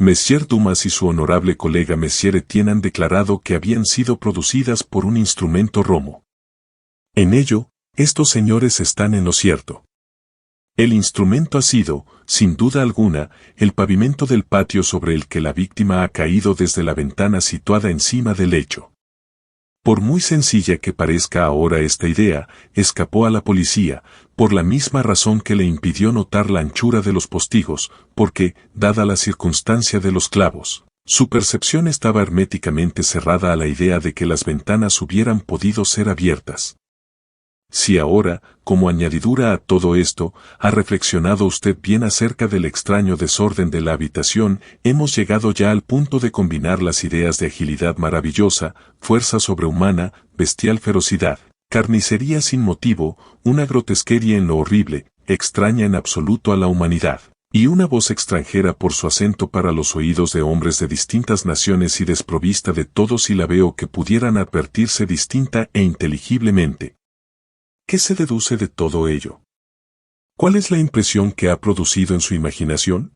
Monsieur Dumas y su honorable colega Monsieur Etienne han declarado que habían sido producidas por un instrumento romo. En ello, estos señores están en lo cierto. El instrumento ha sido, sin duda alguna, el pavimento del patio sobre el que la víctima ha caído desde la ventana situada encima del lecho. Por muy sencilla que parezca ahora esta idea, escapó a la policía, por la misma razón que le impidió notar la anchura de los postigos, porque, dada la circunstancia de los clavos, su percepción estaba herméticamente cerrada a la idea de que las ventanas hubieran podido ser abiertas. Si ahora, como añadidura a todo esto, ha reflexionado usted bien acerca del extraño desorden de la habitación, hemos llegado ya al punto de combinar las ideas de agilidad maravillosa, fuerza sobrehumana, bestial ferocidad, carnicería sin motivo, una grotesquería en lo horrible, extraña en absoluto a la humanidad, y una voz extranjera por su acento para los oídos de hombres de distintas naciones y desprovista de todo silabeo que pudieran advertirse distinta e inteligiblemente. ¿Qué se deduce de todo ello? ¿Cuál es la impresión que ha producido en su imaginación?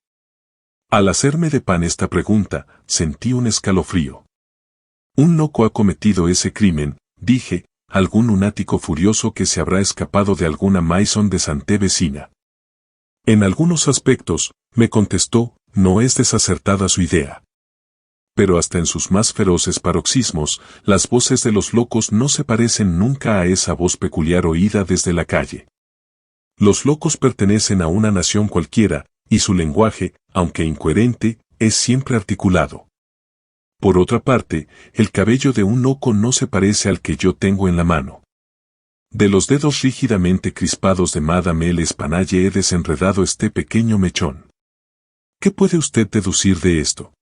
Al hacerme de pan esta pregunta, sentí un escalofrío. Un loco ha cometido ese crimen, dije, algún lunático furioso que se habrá escapado de alguna maison de santé vecina. En algunos aspectos, me contestó, no es desacertada su idea. Pero hasta en sus más feroces paroxismos, las voces de los locos no se parecen nunca a esa voz peculiar oída desde la calle. Los locos pertenecen a una nación cualquiera, y su lenguaje, aunque incoherente, es siempre articulado. Por otra parte, el cabello de un loco no se parece al que yo tengo en la mano. De los dedos rígidamente crispados de Madame L. Espanaye he desenredado este pequeño mechón. ¿Qué puede usted deducir de esto?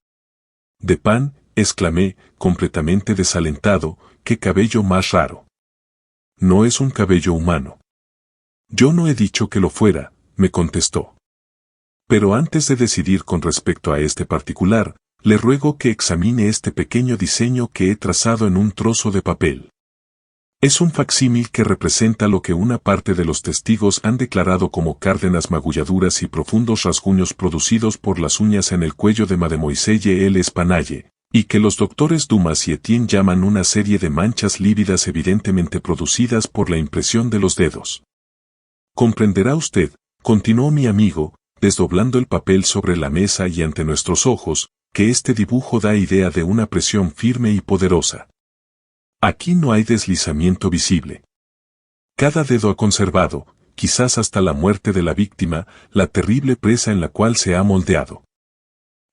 De pan, exclamé, completamente desalentado, qué cabello más raro. No es un cabello humano. Yo no he dicho que lo fuera, me contestó. Pero antes de decidir con respecto a este particular, le ruego que examine este pequeño diseño que he trazado en un trozo de papel. Es un facsímil que representa lo que una parte de los testigos han declarado como cárdenas magulladuras y profundos rasguños producidos por las uñas en el cuello de Mademoiselle L. Espanaye, y que los doctores Dumas y Etienne llaman una serie de manchas lívidas evidentemente producidas por la impresión de los dedos. Comprenderá usted, continuó mi amigo, desdoblando el papel sobre la mesa y ante nuestros ojos, que este dibujo da idea de una presión firme y poderosa. Aquí no hay deslizamiento visible. Cada dedo ha conservado, quizás hasta la muerte de la víctima, la terrible presa en la cual se ha moldeado.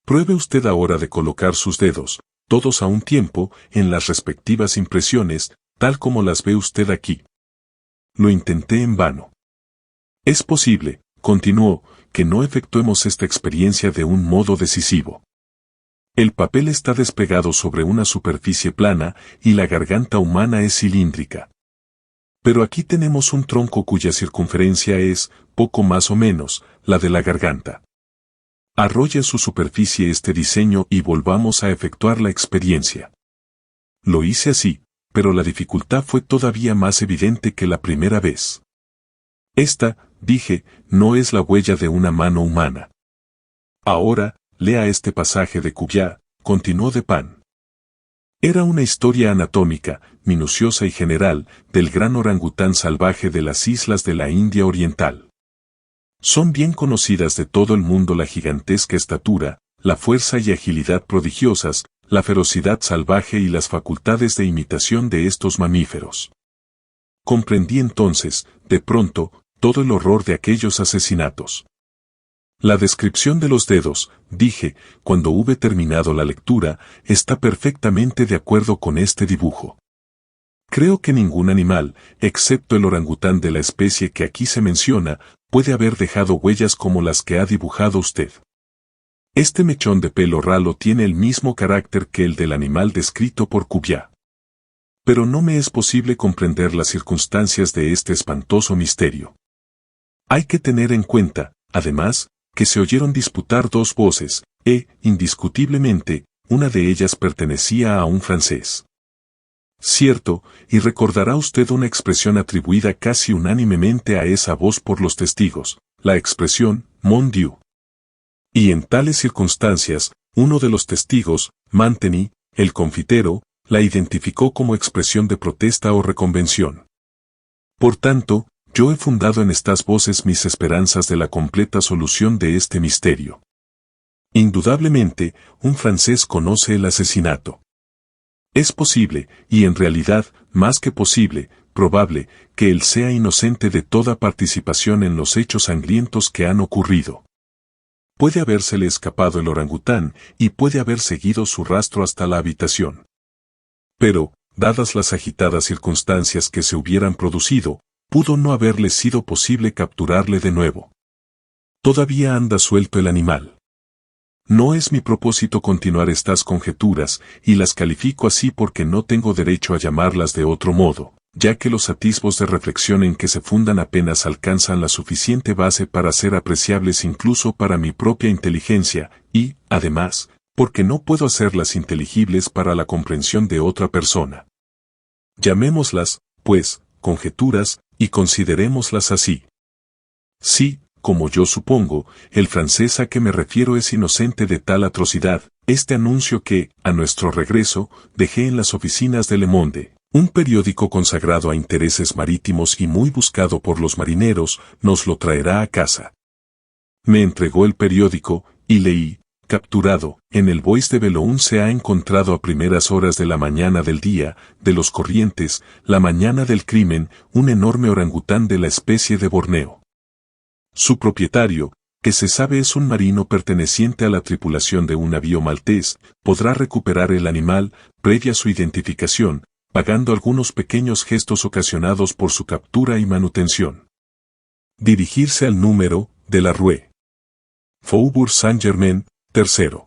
Pruebe usted ahora de colocar sus dedos, todos a un tiempo, en las respectivas impresiones, tal como las ve usted aquí. Lo intenté en vano. Es posible, continuó, que no efectuemos esta experiencia de un modo decisivo. El papel está desplegado sobre una superficie plana y la garganta humana es cilíndrica. Pero aquí tenemos un tronco cuya circunferencia es, poco más o menos, la de la garganta. Arrolla su superficie este diseño y volvamos a efectuar la experiencia. Lo hice así, pero la dificultad fue todavía más evidente que la primera vez. Esta, dije, no es la huella de una mano humana. Ahora, lea este pasaje de Cuvier, continuó Dupin. Era una historia anatómica, minuciosa y general, del gran orangután salvaje de las islas de la India Oriental. Son bien conocidas de todo el mundo la gigantesca estatura, la fuerza y agilidad prodigiosas, la ferocidad salvaje y las facultades de imitación de estos mamíferos. Comprendí entonces, de pronto, todo el horror de aquellos asesinatos. La descripción de los dedos, dije, cuando hube terminado la lectura, está perfectamente de acuerdo con este dibujo. Creo que ningún animal, excepto el orangután de la especie que aquí se menciona, puede haber dejado huellas como las que ha dibujado usted. Este mechón de pelo ralo tiene el mismo carácter que el del animal descrito por Cuvier. Pero no me es posible comprender las circunstancias de este espantoso misterio. Hay que tener en cuenta, además, que se oyeron disputar dos voces, indiscutiblemente, una de ellas pertenecía a un francés. Cierto, y recordará usted una expresión atribuida casi unánimemente a esa voz por los testigos, la expresión, mon Dieu. Y en tales circunstancias, uno de los testigos, Manteny, el confitero, la identificó como expresión de protesta o reconvención. Por tanto, yo he fundado en estas voces mis esperanzas de la completa solución de este misterio. Indudablemente, un francés conoce el asesinato. Es posible, y en realidad, más que posible, probable, que él sea inocente de toda participación en los hechos sangrientos que han ocurrido. Puede habérsele escapado el orangután, y puede haber seguido su rastro hasta la habitación. Pero, dadas las agitadas circunstancias que se hubieran producido, pudo no haberle sido posible capturarle de nuevo. Todavía anda suelto el animal. No es mi propósito continuar estas conjeturas, y las califico así porque no tengo derecho a llamarlas de otro modo, ya que los atisbos de reflexión en que se fundan apenas alcanzan la suficiente base para ser apreciables incluso para mi propia inteligencia, y, además, porque no puedo hacerlas inteligibles para la comprensión de otra persona. Llamémoslas, pues, conjeturas, y considerémoslas así. Sí, como yo supongo, el francés a que me refiero es inocente de tal atrocidad, este anuncio que, a nuestro regreso, dejé en las oficinas de Le Monde, un periódico consagrado a intereses marítimos y muy buscado por los marineros, nos lo traerá a casa. Me entregó el periódico, y leí, capturado, en el Bois de Boulogne se ha encontrado a primeras horas de la mañana del día, de los corrientes, la mañana del crimen, un enorme orangután de la especie de Borneo. Su propietario, que se sabe es un marino perteneciente a la tripulación de un navío maltés, podrá recuperar el animal, previa su identificación, pagando algunos pequeños gestos ocasionados por su captura y manutención. Dirigirse al número, de la Rue Faubourg Saint-Germain, tercero.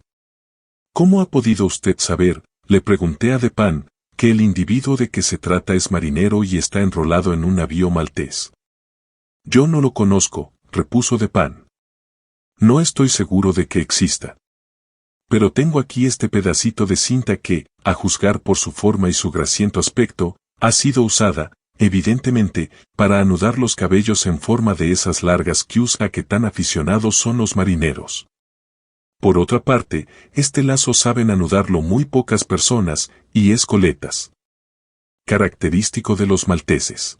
¿Cómo ha podido usted saber, le pregunté a Dupin, que el individuo de que se trata es marinero y está enrolado en un navío maltés? Yo no lo conozco, repuso Dupin. No estoy seguro de que exista. Pero tengo aquí este pedacito de cinta que, a juzgar por su forma y su grasiento aspecto, ha sido usada, evidentemente, para anudar los cabellos en forma de esas largas queues a que tan aficionados son los marineros. Por otra parte, este lazo saben anudarlo muy pocas personas, y es coletas. Característico de los malteses.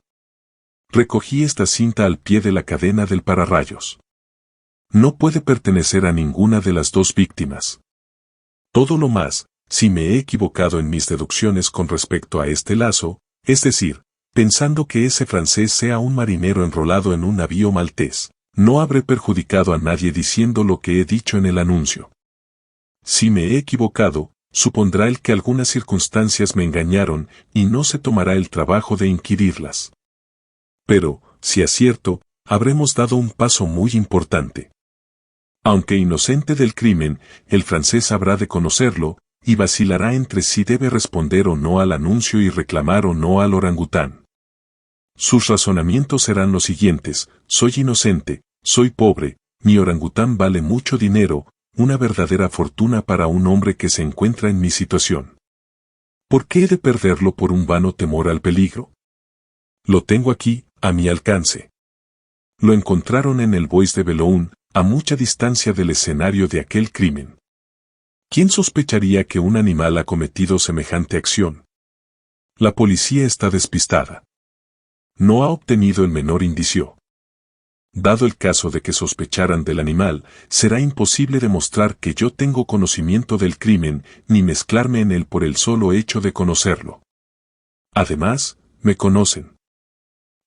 Recogí esta cinta al pie de la cadena del pararrayos. No puede pertenecer a ninguna de las dos víctimas. Todo lo más, si me he equivocado en mis deducciones con respecto a este lazo, es decir, pensando que ese francés sea un marinero enrolado en un navío maltés, no habré perjudicado a nadie diciendo lo que he dicho en el anuncio. Si me he equivocado, supondrá él que algunas circunstancias me engañaron y no se tomará el trabajo de inquirirlas. Pero, si acierto, habremos dado un paso muy importante. Aunque inocente del crimen, el francés habrá de conocerlo, y vacilará entre si debe responder o no al anuncio y reclamar o no al orangután. Sus razonamientos serán los siguientes: soy inocente, soy pobre, mi orangután vale mucho dinero, una verdadera fortuna para un hombre que se encuentra en mi situación. ¿Por qué he de perderlo por un vano temor al peligro? Lo tengo aquí, a mi alcance. Lo encontraron en el Bois de Boulogne, a mucha distancia del escenario de aquel crimen. ¿Quién sospecharía que un animal ha cometido semejante acción? La policía está despistada. No ha obtenido el menor indicio. Dado el caso de que sospecharan del animal, será imposible demostrar que yo tengo conocimiento del crimen, ni mezclarme en él por el solo hecho de conocerlo. Además, me conocen.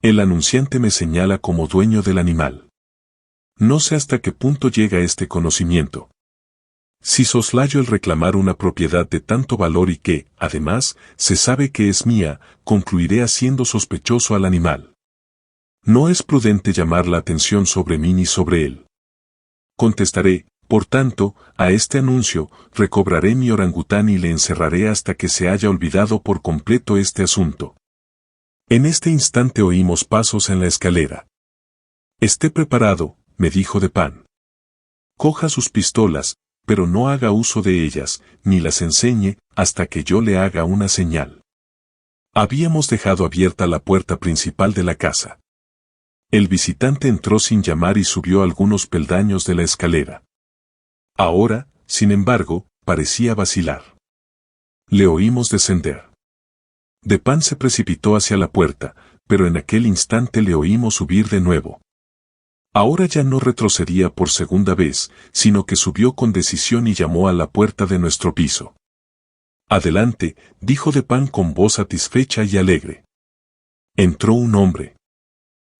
El anunciante me señala como dueño del animal. No sé hasta qué punto llega este conocimiento. Si soslayo el reclamar una propiedad de tanto valor y que, además, se sabe que es mía, concluiré haciendo sospechoso al animal. No es prudente llamar la atención sobre mí ni sobre él. Contestaré, por tanto, a este anuncio, recobraré mi orangután y le encerraré hasta que se haya olvidado por completo este asunto. En este instante oímos pasos en la escalera. Esté preparado, me dijo Dupin. Coja sus pistolas, pero no haga uso de ellas, ni las enseñe, hasta que yo le haga una señal. Habíamos dejado abierta la puerta principal de la casa. El visitante entró sin llamar y subió algunos peldaños de la escalera. Ahora, sin embargo, parecía vacilar. Le oímos descender. Dupin se precipitó hacia la puerta, pero en aquel instante le oímos subir de nuevo. Ahora ya no retrocedía por segunda vez, sino que subió con decisión y llamó a la puerta de nuestro piso. Adelante, dijo Dupin con voz satisfecha y alegre. Entró un hombre.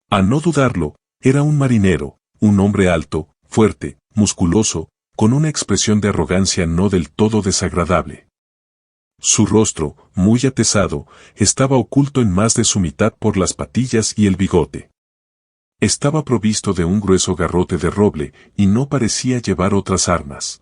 A no dudarlo, era un marinero, un hombre alto, fuerte, musculoso, con una expresión de arrogancia no del todo desagradable. Su rostro, muy atezado, estaba oculto en más de su mitad por las patillas y el bigote. Estaba provisto de un grueso garrote de roble y no parecía llevar otras armas.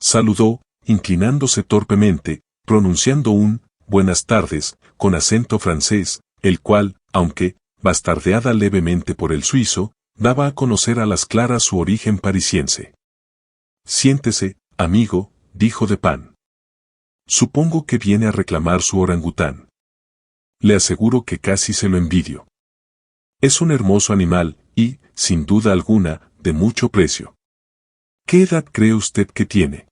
Saludó, inclinándose torpemente, pronunciando un «buenas tardes», con acento francés, el cual, aunque bastardeada levemente por el suizo, daba a conocer a las claras su origen parisiense. «Siéntese, amigo», dijo Dupin. «Supongo que viene a reclamar su orangután. Le aseguro que casi se lo envidio. Es un hermoso animal y, sin duda alguna, de mucho precio. ¿Qué edad cree usted que tiene?»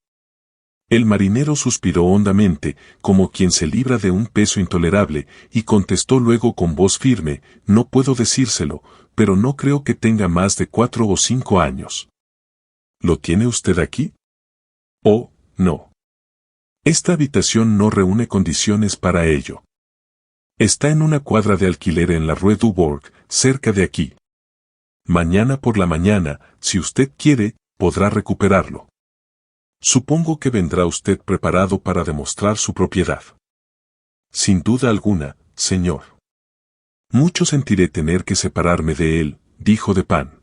El marinero suspiró hondamente, como quien se libra de un peso intolerable, y contestó luego con voz firme, «No puedo decírselo, pero no creo que tenga más de 4 o 5 años». ¿Lo tiene usted aquí? Oh, no. Esta habitación no reúne condiciones para ello. Está en una cuadra de alquiler en la Rue Dubourg, cerca de aquí. Mañana por la mañana, si usted quiere, podrá recuperarlo. Supongo que vendrá usted preparado para demostrar su propiedad. Sin duda alguna, señor. Mucho sentiré tener que separarme de él, dijo Dupin.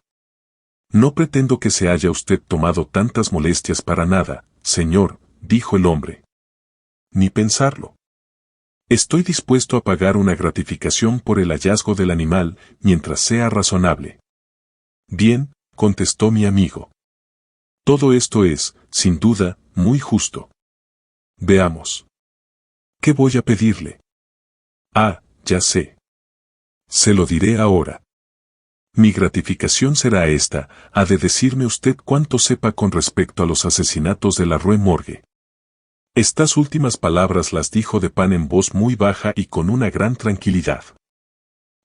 No pretendo que se haya usted tomado tantas molestias para nada, señor, dijo el hombre. Ni pensarlo. Estoy dispuesto a pagar una gratificación por el hallazgo del animal, mientras sea razonable. Bien, contestó mi amigo. Todo esto es, sin duda, muy justo. Veamos. ¿Qué voy a pedirle? Ah, ya sé. Se lo diré ahora. Mi gratificación será esta, ha de decirme usted cuánto sepa con respecto a los asesinatos de la Rue Morgue. Estas últimas palabras las dijo Dupin en voz muy baja y con una gran tranquilidad.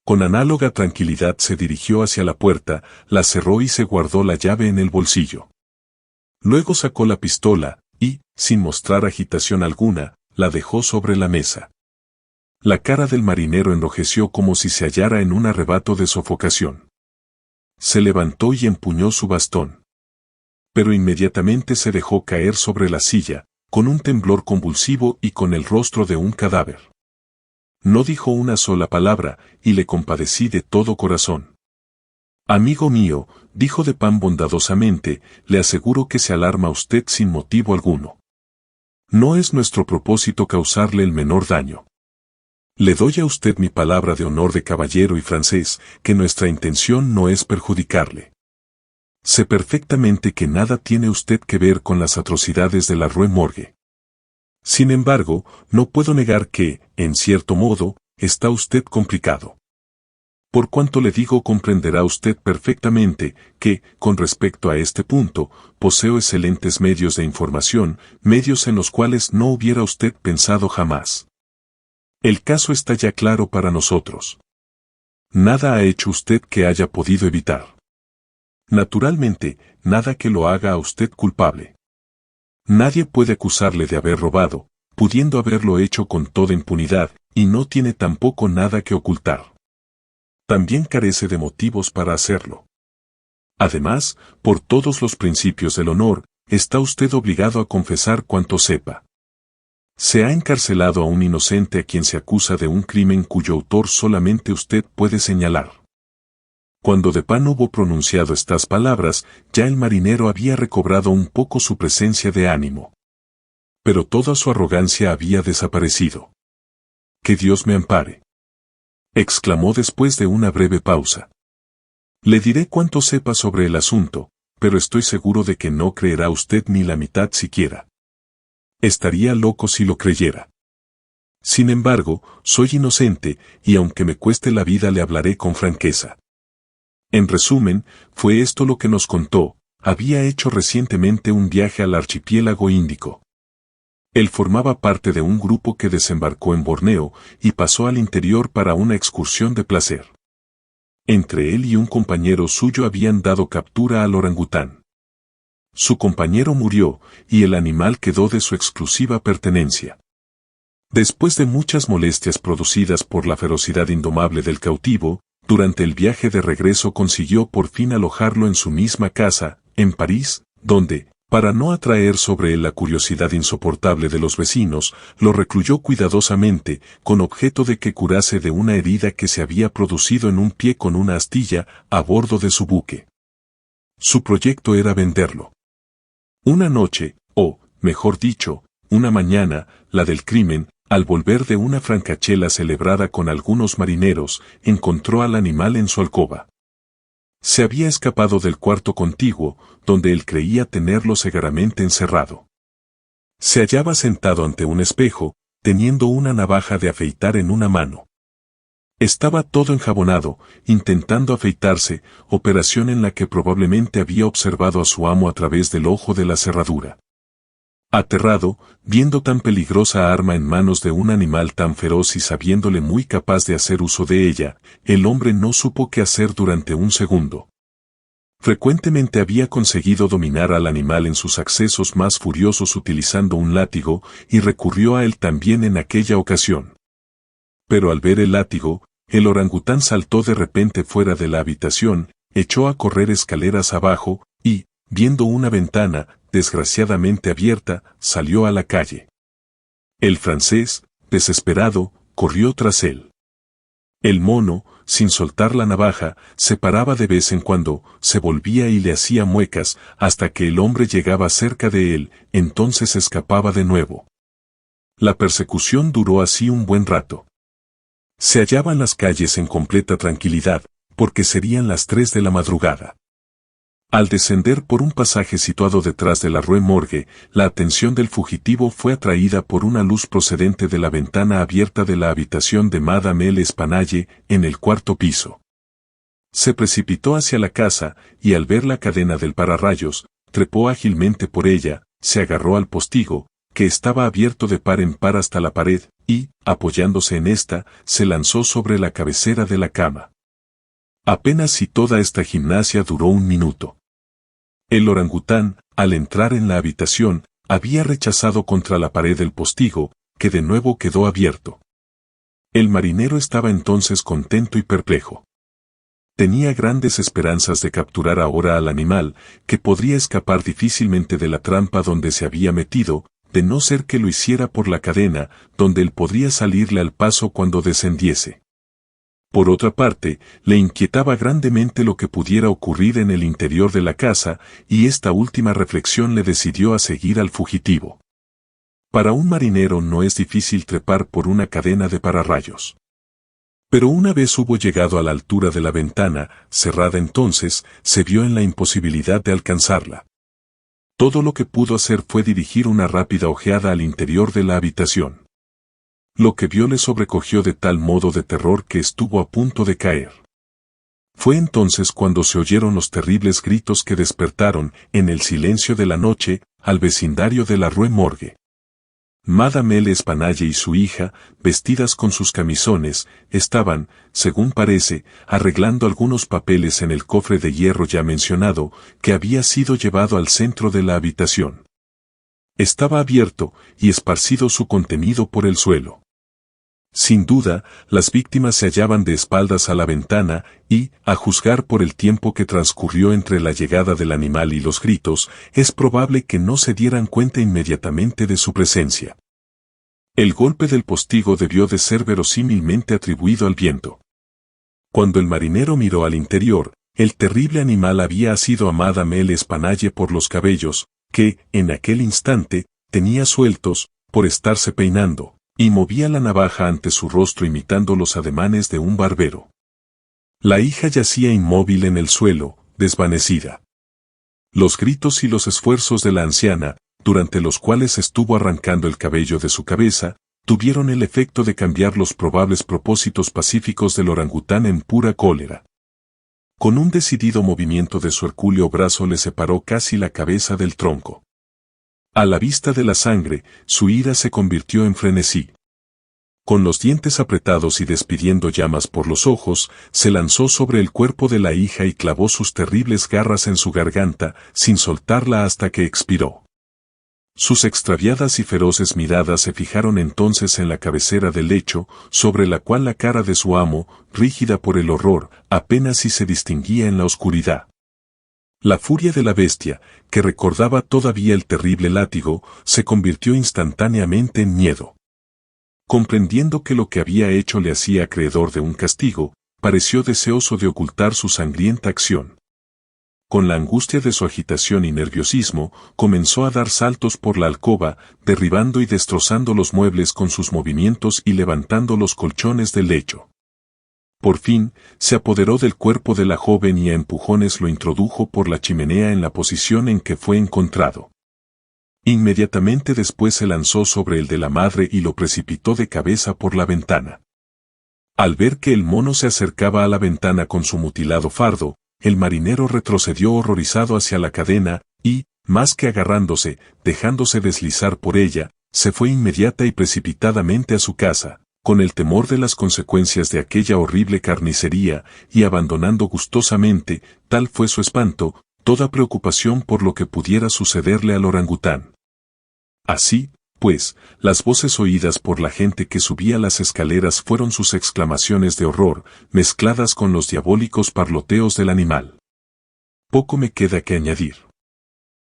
Con análoga tranquilidad se dirigió hacia la puerta, la cerró y se guardó la llave en el bolsillo. Luego sacó la pistola, y, sin mostrar agitación alguna, la dejó sobre la mesa. La cara del marinero enrojeció como si se hallara en un arrebato de sofocación. Se levantó y empuñó su bastón. Pero inmediatamente se dejó caer sobre la silla, con un temblor convulsivo y con el rostro de un cadáver. No dijo una sola palabra, y le compadecí de todo corazón. Amigo mío, dijo Dupin bondadosamente, le aseguro que se alarma usted sin motivo alguno. No es nuestro propósito causarle el menor daño. Le doy a usted mi palabra de honor de caballero y francés, que nuestra intención no es perjudicarle. Sé perfectamente que nada tiene usted que ver con las atrocidades de la Rue Morgue. Sin embargo, no puedo negar que, en cierto modo, está usted complicado. Por cuanto le digo, comprenderá usted perfectamente que, con respecto a este punto, poseo excelentes medios de información, medios en los cuales no hubiera usted pensado jamás. El caso está ya claro para nosotros. Nada ha hecho usted que haya podido evitar. Naturalmente, nada que lo haga a usted culpable. Nadie puede acusarle de haber robado, pudiendo haberlo hecho con toda impunidad, y no tiene tampoco nada que ocultar. También carece de motivos para hacerlo. Además, por todos los principios del honor, está usted obligado a confesar cuanto sepa. Se ha encarcelado a un inocente a quien se acusa de un crimen cuyo autor solamente usted puede señalar. Cuando de Pan hubo pronunciado estas palabras, ya el marinero había recobrado un poco su presencia de ánimo. Pero toda su arrogancia había desaparecido. «¡Que Dios me ampare!», exclamó después de una breve pausa. «Le diré cuanto sepa sobre el asunto, pero estoy seguro de que no creerá usted ni la mitad siquiera. Estaría loco si lo creyera. Sin embargo, soy inocente, y aunque me cueste la vida le hablaré con franqueza. En resumen, fue esto lo que nos contó. Había hecho recientemente un viaje al archipiélago índico. Él formaba parte de un grupo que desembarcó en Borneo y pasó al interior para una excursión de placer. Entre él y un compañero suyo habían dado captura al orangután. Su compañero murió, y el animal quedó de su exclusiva pertenencia. Después de muchas molestias producidas por la ferocidad indomable del cautivo, durante el viaje de regreso consiguió por fin alojarlo en su misma casa, en París, donde, para no atraer sobre él la curiosidad insoportable de los vecinos, lo recluyó cuidadosamente, con objeto de que curase de una herida que se había producido en un pie con una astilla, a bordo de su buque. Su proyecto era venderlo. Una noche, o, mejor dicho, una mañana, la del crimen, al volver de una francachela celebrada con algunos marineros, encontró al animal en su alcoba. Se había escapado del cuarto contiguo, donde él creía tenerlo segaramente encerrado. Se hallaba sentado ante un espejo, teniendo una navaja de afeitar en una mano. Estaba todo enjabonado, intentando afeitarse, operación en la que probablemente había observado a su amo a través del ojo de la cerradura. Aterrado, viendo tan peligrosa arma en manos de un animal tan feroz y sabiéndole muy capaz de hacer uso de ella, el hombre no supo qué hacer durante un segundo. Frecuentemente había conseguido dominar al animal en sus accesos más furiosos utilizando un látigo, y recurrió a él también en aquella ocasión. Pero al ver el látigo, el orangután saltó de repente fuera de la habitación, echó a correr escaleras abajo, y, viendo una ventana, desgraciadamente abierta, salió a la calle. El francés, desesperado, corrió tras él. El mono, sin soltar la navaja, se paraba de vez en cuando, se volvía y le hacía muecas, hasta que el hombre llegaba cerca de él, entonces escapaba de nuevo. La persecución duró así un buen rato. Se hallaban las calles en completa tranquilidad, porque serían las 3 de la madrugada. Al descender por un pasaje situado detrás de la Rue Morgue, la atención del fugitivo fue atraída por una luz procedente de la ventana abierta de la habitación de Madame L. Espanaye, en el 4º piso. Se precipitó hacia la casa, y al ver la cadena del pararrayos, trepó ágilmente por ella, se agarró al postigo, que estaba abierto de par en par hasta la pared, y, apoyándose en esta, se lanzó sobre la cabecera de la cama. Apenas si toda esta gimnasia duró un minuto. El orangután, al entrar en la habitación, había rechazado contra la pared el postigo, que de nuevo quedó abierto. El marinero estaba entonces contento y perplejo. Tenía grandes esperanzas de capturar ahora al animal, que podría escapar difícilmente de la trampa donde se había metido, de no ser que lo hiciera por la cadena, donde él podría salirle al paso cuando descendiese. Por otra parte, le inquietaba grandemente lo que pudiera ocurrir en el interior de la casa, y esta última reflexión le decidió a seguir al fugitivo. Para un marinero no es difícil trepar por una cadena de pararrayos. Pero una vez hubo llegado a la altura de la ventana, cerrada entonces, se vio en la imposibilidad de alcanzarla. Todo lo que pudo hacer fue dirigir una rápida ojeada al interior de la habitación. Lo que vio le sobrecogió de tal modo de terror que estuvo a punto de caer. Fue entonces cuando se oyeron los terribles gritos que despertaron, en el silencio de la noche, al vecindario de la Rue Morgue. Madame L'Espanaye y su hija, vestidas con sus camisones, estaban, según parece, arreglando algunos papeles en el cofre de hierro ya mencionado, que había sido llevado al centro de la habitación. Estaba abierto, y esparcido su contenido por el suelo. Sin duda, las víctimas se hallaban de espaldas a la ventana y, a juzgar por el tiempo que transcurrió entre la llegada del animal y los gritos, es probable que no se dieran cuenta inmediatamente de su presencia. El golpe del postigo debió de ser verosímilmente atribuido al viento. Cuando el marinero miró al interior, el terrible animal había asido a Madame L'Espanaye por los cabellos, que, en aquel instante, tenía sueltos, por estarse peinando, y movía la navaja ante su rostro imitando los ademanes de un barbero. La hija yacía inmóvil en el suelo, desvanecida. Los gritos y los esfuerzos de la anciana, durante los cuales estuvo arrancando el cabello de su cabeza, tuvieron el efecto de cambiar los probables propósitos pacíficos del orangután en pura cólera. Con un decidido movimiento de su hercúleo brazo le separó casi la cabeza del tronco. A la vista de la sangre, su ira se convirtió en frenesí. Con los dientes apretados y despidiendo llamas por los ojos, se lanzó sobre el cuerpo de la hija y clavó sus terribles garras en su garganta, sin soltarla hasta que expiró. Sus extraviadas y feroces miradas se fijaron entonces en la cabecera del lecho, sobre la cual la cara de su amo, rígida por el horror, apenas si se distinguía en la oscuridad. La furia de la bestia, que recordaba todavía el terrible látigo, se convirtió instantáneamente en miedo. Comprendiendo que lo que había hecho le hacía acreedor de un castigo, pareció deseoso de ocultar su sangrienta acción. Con la angustia de su agitación y nerviosismo, comenzó a dar saltos por la alcoba, derribando y destrozando los muebles con sus movimientos y levantando los colchones del lecho. Por fin, se apoderó del cuerpo de la joven y a empujones lo introdujo por la chimenea en la posición en que fue encontrado. Inmediatamente después se lanzó sobre el de la madre y lo precipitó de cabeza por la ventana. Al ver que el mono se acercaba a la ventana con su mutilado fardo, el marinero retrocedió horrorizado hacia la cadena y, más que agarrándose, dejándose deslizar por ella, se fue inmediata y precipitadamente a su casa, con el temor de las consecuencias de aquella horrible carnicería, y abandonando gustosamente, tal fue su espanto, toda preocupación por lo que pudiera sucederle al orangután. Así, pues, las voces oídas por la gente que subía las escaleras fueron sus exclamaciones de horror, mezcladas con los diabólicos parloteos del animal. Poco me queda que añadir.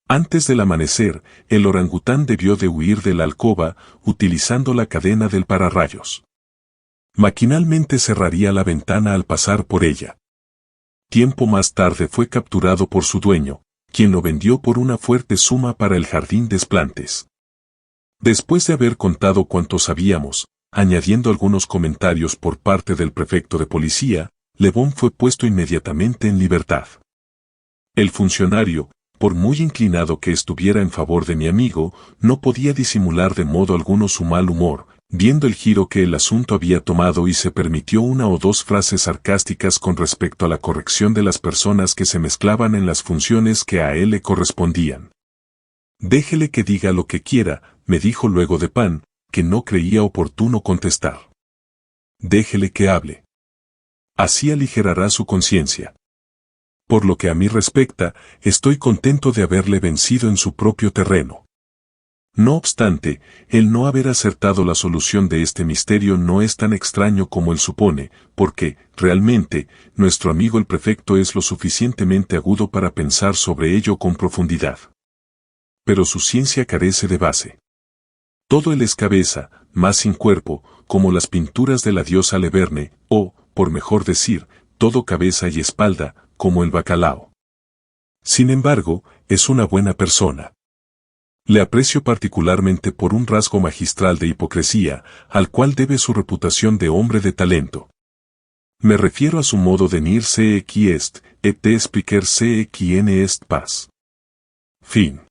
Antes del amanecer, el orangután debió de huir de la alcoba, utilizando la cadena del pararrayos. Maquinalmente cerraría la ventana al pasar por ella. Tiempo más tarde fue capturado por su dueño, quien lo vendió por una fuerte suma para el jardín de Esplantes. Después de haber contado cuanto sabíamos, añadiendo algunos comentarios por parte del prefecto de policía, Le Bon fue puesto inmediatamente en libertad. El funcionario, por muy inclinado que estuviera en favor de mi amigo, no podía disimular de modo alguno su mal humor, viendo el giro que el asunto había tomado, y se permitió una o dos frases sarcásticas con respecto a la corrección de las personas que se mezclaban en las funciones que a él le correspondían. Déjele que diga lo que quiera, me dijo luego de Pan, que no creía oportuno contestar. Déjele que hable. Así aligerará su conciencia. Por lo que a mí respecta, estoy contento de haberle vencido en su propio terreno. No obstante, el no haber acertado la solución de este misterio no es tan extraño como él supone, porque, realmente, nuestro amigo el prefecto es lo suficientemente agudo para pensar sobre ello con profundidad. Pero su ciencia carece de base. Todo él es cabeza, más sin cuerpo, como las pinturas de la diosa Leverne, o, por mejor decir, todo cabeza y espalda, como el bacalao. Sin embargo, es una buena persona. Le aprecio particularmente por un rasgo magistral de hipocresía, al cual debe su reputación de hombre de talento. Me refiero a su modo de nir ce qui est, et expliquer ce qui en est pas. Fin.